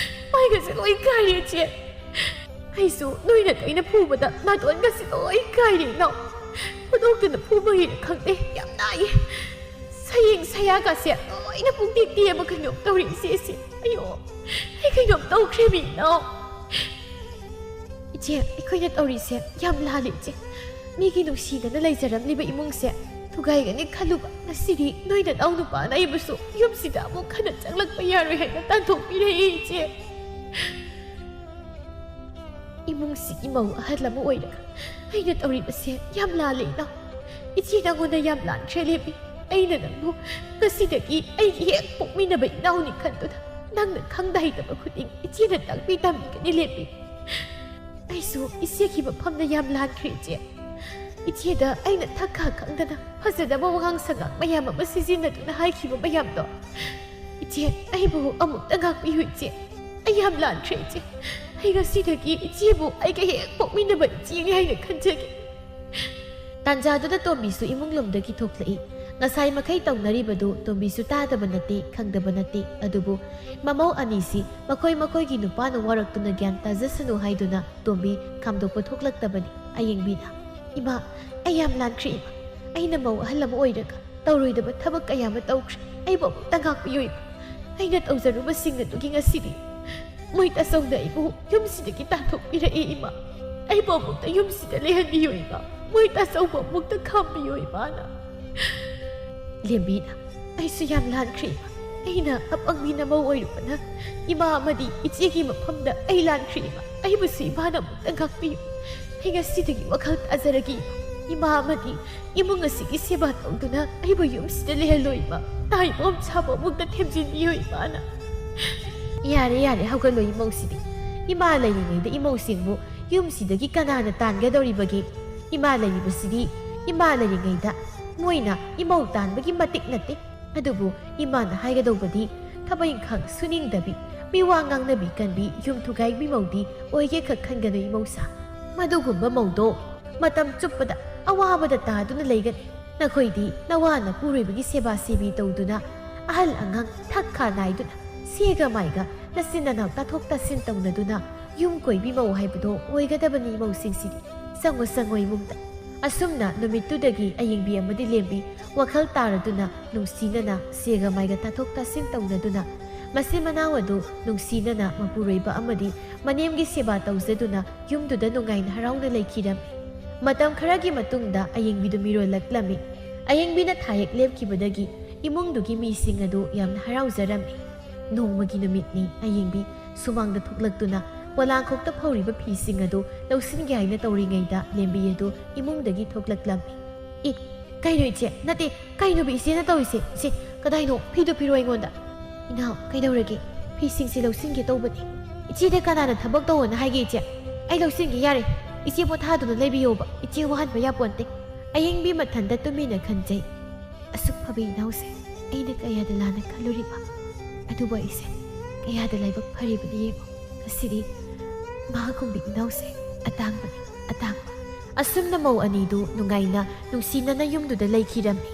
ai ga se loi kai ri che aisu noi na kai na phu ba da na ton ga se loi kai ri no pudok tu na phu ba hi khang de yam nai saying saya ga se loi na pung ti ti ma khang yop tau ri se ayo ai khang yop tau khre mi no che ai khoi na tau ri se yam la li che mi gi nu si da na lai jaram li ba imung se thugai ga ni khalu ba na siri noi na dau nu pa na ibusu yum si da mo khana changlak pa yaroi hai na tan thok pi re che imung si imau ahad lamu oira ai na tauri ba se yam la le na ichi na ngona yam lan chele bi ai na nang kasi da ki ai hi pok mi na bai nau ni khan tu da nang na khang dai da ba khuting ichi na tak pi tam ka ni le bi ai su isi ki ba pham na yam lan khre che ichi da ai na thakha khang da na phase da ba wagang sagang mayam ba sizin na tu na hai ki ba mayam do ichi ai bu amuk da ngak pi hui che ai yam lan khre che ai ga si da ki ichi bu ai ka he pok mi na ba chi ngai hai na khan che ki tanja da tombi su imung lom da ki thoklai ngasai makai taunaribadu tombi su ta da banate khangda banate adubu mamau anisi makoi gi nupa na warak tuna gyan tajasanu haiduna tombi khamdo ko thoklak tabani ayengbi da ima ayam lan khri aina mau halam oiraga tawroi da thabak ayam tawkhri ꯑꯩꯕꯨ ꯑꯃꯨꯛꯇ ꯉꯥꯛꯄꯤꯌꯨ ꯏꯃꯥ ꯑꯩꯅ ꯇꯧꯖꯔꯨꯕꯁꯤꯡ ꯑꯗꯨꯒꯤ ꯉꯁꯤꯗꯤ ꯃꯣꯏ ꯇꯁꯧꯅ ꯑꯩꯕꯨ ꯌꯨꯝꯁꯤꯗꯒꯤ ꯇꯥꯟꯊꯣꯛꯄꯤꯔꯛꯏ ꯏꯃꯥ ꯑꯩꯕꯨ ꯑꯃꯨꯛꯇ ꯌꯨꯝꯁꯤꯗ ꯂꯩꯍꯟꯕꯤꯌꯨ ꯏꯃꯥ ꯃꯣꯏ ꯇꯁꯧꯕꯨ ꯑꯃꯨꯛꯇ ꯈꯥꯝꯕꯤꯌꯨ ꯏꯃꯥꯅ ꯂꯦꯝꯕꯤꯅ ꯑꯩꯁꯨ ꯌꯥꯝ ꯂꯥꯟꯈ꯭ꯔꯦ ꯏꯃꯥ ꯑꯩꯅ ꯑꯄꯪꯕꯤ ꯅꯃꯧ ꯑꯣꯏꯔꯨꯕꯅ ꯏꯃꯥ ꯑꯃꯗꯤ ꯏꯆꯦꯒꯤ ꯃꯐꯝꯗ ꯑꯩ ꯂꯥꯟꯈ꯭ꯔꯦ ꯏꯃꯥ ꯑꯩꯕꯨꯁꯨ ꯏꯃꯥꯅ ꯑꯃꯨꯛꯇ ꯉꯥꯛꯄꯤꯌꯨ ꯑꯩ ꯉꯁꯤꯗꯒꯤ ꯋꯥꯈꯜ ꯇꯥꯖꯔꯒꯦ ꯏꯃꯥ ꯑꯃꯗꯤ ꯏꯃꯨꯡ ꯑꯁꯤꯒꯤ ꯁꯦꯕꯥ ꯇꯧꯗꯨꯅ ꯑꯩꯕꯨ ꯌꯨꯝꯁꯤꯗ ꯂꯩꯍꯜꯂꯣ ꯏꯃꯥ ꯇꯥꯏꯕꯣꯝ ꯁꯥꯕ ꯑꯃꯨꯛꯇ ꯊꯦꯝꯖꯤꯟꯕꯤꯌꯨ ꯏꯃꯥꯅ ꯌꯥꯔꯦ ꯍꯧꯒꯠꯂꯣ ꯏꯃꯧꯁꯤꯗꯤ ꯏꯃꯥ ꯂꯩꯔꯤꯉꯩꯗ ꯏꯃꯧꯁꯤꯡꯕꯨ ꯌꯨꯝꯁꯤꯗꯒꯤ ꯀꯅꯥꯅ ꯇꯥꯟꯒꯗꯧꯔꯤꯕꯒꯦ ꯏꯃꯥ ꯂꯩꯔꯤꯕꯁꯤꯗꯤ ꯏꯃꯥ ꯂꯩꯔꯤꯉꯩꯗ ꯃꯣꯏꯅ ꯏꯃꯧ ꯇꯥꯟꯕꯒꯤ ꯃꯇꯤꯛ ꯅꯠꯇꯦ ꯑꯗꯨꯕꯨ ꯏꯃꯥꯅ ꯍꯥꯏꯒꯗꯧꯕꯗꯤ ꯊꯕꯛ ꯏꯪꯈꯥꯡ ꯁꯨꯅꯤꯡꯗꯕꯤ ꯃꯤꯋꯥ ꯉꯥꯡꯅꯕꯤ ꯀꯟꯕꯤ ꯌꯨꯝ ꯊꯨꯒꯥꯏꯕꯤ ꯃꯧꯗꯤ ꯑꯣꯏꯒꯦ ꯈꯛ ꯈꯟꯒꯅꯨ ꯏꯃꯧꯁꯥ ꯃꯗꯨꯒꯨꯝꯕ ꯃꯧꯗꯣ ꯃꯇꯝ ꯆꯨꯞꯄꯗ ꯑꯋꯥꯕꯗ ꯇꯥꯗꯨꯅ ꯂꯩꯒꯅꯤ ꯅꯈꯣꯏꯗꯤ ꯅꯋꯥ ꯅꯄꯨꯔꯣꯏꯕꯒꯤ ꯁꯦꯕꯥ ꯁꯦꯕꯤ ꯇꯧꯗꯨꯅ ꯑꯍꯜ ꯑꯉꯥꯡ ꯊꯛ ꯈꯥ ꯅꯥꯏꯗꯨꯅ ꯁꯦꯒ ꯃꯥꯏꯒ ꯅꯆꯤꯟ ꯅꯅꯥꯎ ꯇꯥꯊꯣꯛ ꯇꯥꯁꯤꯟ ꯇꯧꯅꯗꯨꯅ ꯌꯨꯝ ꯀꯣꯏꯕꯤ ꯃꯧ ꯍꯥꯏꯕꯗꯣ ꯑꯣꯏꯒꯗꯕꯅꯤ ꯃꯧꯁꯤꯡꯁꯤꯗꯤ ꯆꯪꯉꯣ ꯏꯃꯨꯡꯗ ꯑꯁꯨꯝꯅ ꯅꯨꯃꯤꯠꯇꯨꯗꯒꯤ ꯑꯌꯤꯡꯕꯤ ꯑꯃꯗꯤ ꯂꯦꯝꯕꯤ ꯋꯥꯈꯜ ꯇꯥꯔꯗꯨꯅ ꯅꯨꯡꯁꯤꯅꯅ ꯁꯦꯒ ꯃꯥꯏꯒ ꯇꯥꯊꯣꯛ ꯇꯥꯁꯤꯟ ꯇꯧꯅꯗꯨꯅ ꯃꯆꯤꯟ ꯃꯅꯥꯎ ꯑꯗꯨ ꯅꯨꯡꯁꯤꯅꯅ ꯃꯄꯨꯔꯣꯏꯕ ꯑꯃꯗꯤ ꯃꯅꯦꯝꯒꯤ ꯁꯦꯕꯥ ꯇꯧꯖꯗꯨꯅ ꯌꯨꯝꯗꯨꯗ ꯅꯨꯡꯉꯥꯏꯅ ꯍꯔꯥꯎꯅ ꯂꯩꯈꯤꯔꯝꯃꯤ ꯃꯇꯝ ꯈꯔꯒꯤ ꯃꯇꯨꯡꯗ ꯑꯌꯤꯡꯕꯤꯗꯨ ꯃꯤꯔꯣꯜꯂꯛꯂꯝꯃꯤ ꯑꯌꯤꯡꯕꯤꯅ ꯊꯥꯌꯦꯛ ꯂꯦꯞꯈꯤꯕꯗꯒꯤ ꯏꯃꯨꯡꯗꯨꯒꯤ ꯃꯤꯁꯤꯡ ꯑꯗꯨ ꯌꯥꯝꯅ ꯍꯔꯥꯎꯖꯔꯝꯃꯤ ꯅꯣꯡꯃꯒꯤ ꯅꯨꯃꯤꯠꯅꯤ ꯑꯌꯤꯡꯕꯤ ꯁꯨꯃꯥꯡꯗ ꯊꯣꯛꯂꯛꯇꯨꯅ ꯄꯣꯂꯥꯡꯈꯣꯛꯇ ꯐꯧꯔꯤꯕ ꯐꯤꯁꯤꯡ ꯑꯗꯨ ꯂꯧꯁꯤꯟꯒꯦ ꯍꯥꯏꯅ ꯇꯧꯔꯤꯉꯩꯗ ꯂꯦꯝꯕꯤ ꯑꯗꯨ ꯏꯃꯨꯡꯗꯒꯤ ꯊꯣꯛꯂꯛꯂꯝꯃꯤ ꯀꯩꯅꯣ ꯏꯆꯦ ꯅꯠꯇꯦ ꯀꯩꯅꯣꯕ ꯏꯆꯦꯅ ꯇꯧꯔꯤꯁꯦ ꯏꯆꯦ ꯀꯗꯥꯏꯅꯣ ꯐꯤꯗꯨ ꯄꯤꯔꯣ ꯑꯩꯉꯣꯟꯗ ꯏꯅꯥꯎ ꯀꯩꯗꯧꯔꯒꯦ ꯐꯤꯁꯤꯡꯁꯦ ꯂꯧꯁꯤꯟꯒꯦ ꯇꯧꯕꯅꯤ ꯏꯆꯦꯗ ꯀꯅꯥꯅ ꯊꯕꯛ ꯇꯧꯑꯣꯅ ꯍꯥꯏꯒꯦ ꯏꯆꯦ ꯑꯩ ꯂꯧꯁꯤꯟꯒꯦ ꯌꯥꯔꯦ ꯏꯆꯦ ꯄꯣꯊꯥꯗꯨꯅ ꯂꯩꯕꯤꯌꯣꯕ ꯏꯆꯦ ꯋꯥꯍꯟꯕ ꯌꯥꯄꯣꯟꯇꯦ ꯑꯌꯤꯡꯕꯤ ꯃꯊꯟꯇ ꯇꯨꯃꯤꯟꯅ ꯈꯟꯖꯩ ꯑꯁꯨꯛ ꯐꯕ ꯏꯅꯥꯎꯁꯦ ꯑꯩꯅ ꯀꯌꯥꯗ ꯂꯥꯟꯅ ꯈꯜꯂꯨꯔꯤꯕ ꯑꯗꯨꯕꯨ ꯑꯩꯁꯦ ꯀꯌꯥꯗ ꯂꯥꯏꯕꯛ ꯐꯔꯤꯕꯅꯤ ꯌꯦꯡꯉꯣ ꯉꯁꯤꯗꯤ ꯃꯍꯥꯛꯀꯨꯝꯕꯤ ꯏꯅꯥꯎꯁꯦ ꯑꯇꯥꯡꯕꯅꯤ ꯑꯇꯥꯡꯕ ꯑꯁꯨꯝꯅ ꯃꯧ ꯑꯅꯤꯗꯨ ꯅꯨꯡꯉꯥꯏꯅ ꯅꯨꯡꯁꯤꯅꯅ ꯌꯨꯝꯗꯨꯗ ꯂꯩꯈꯤꯔꯝꯃꯤ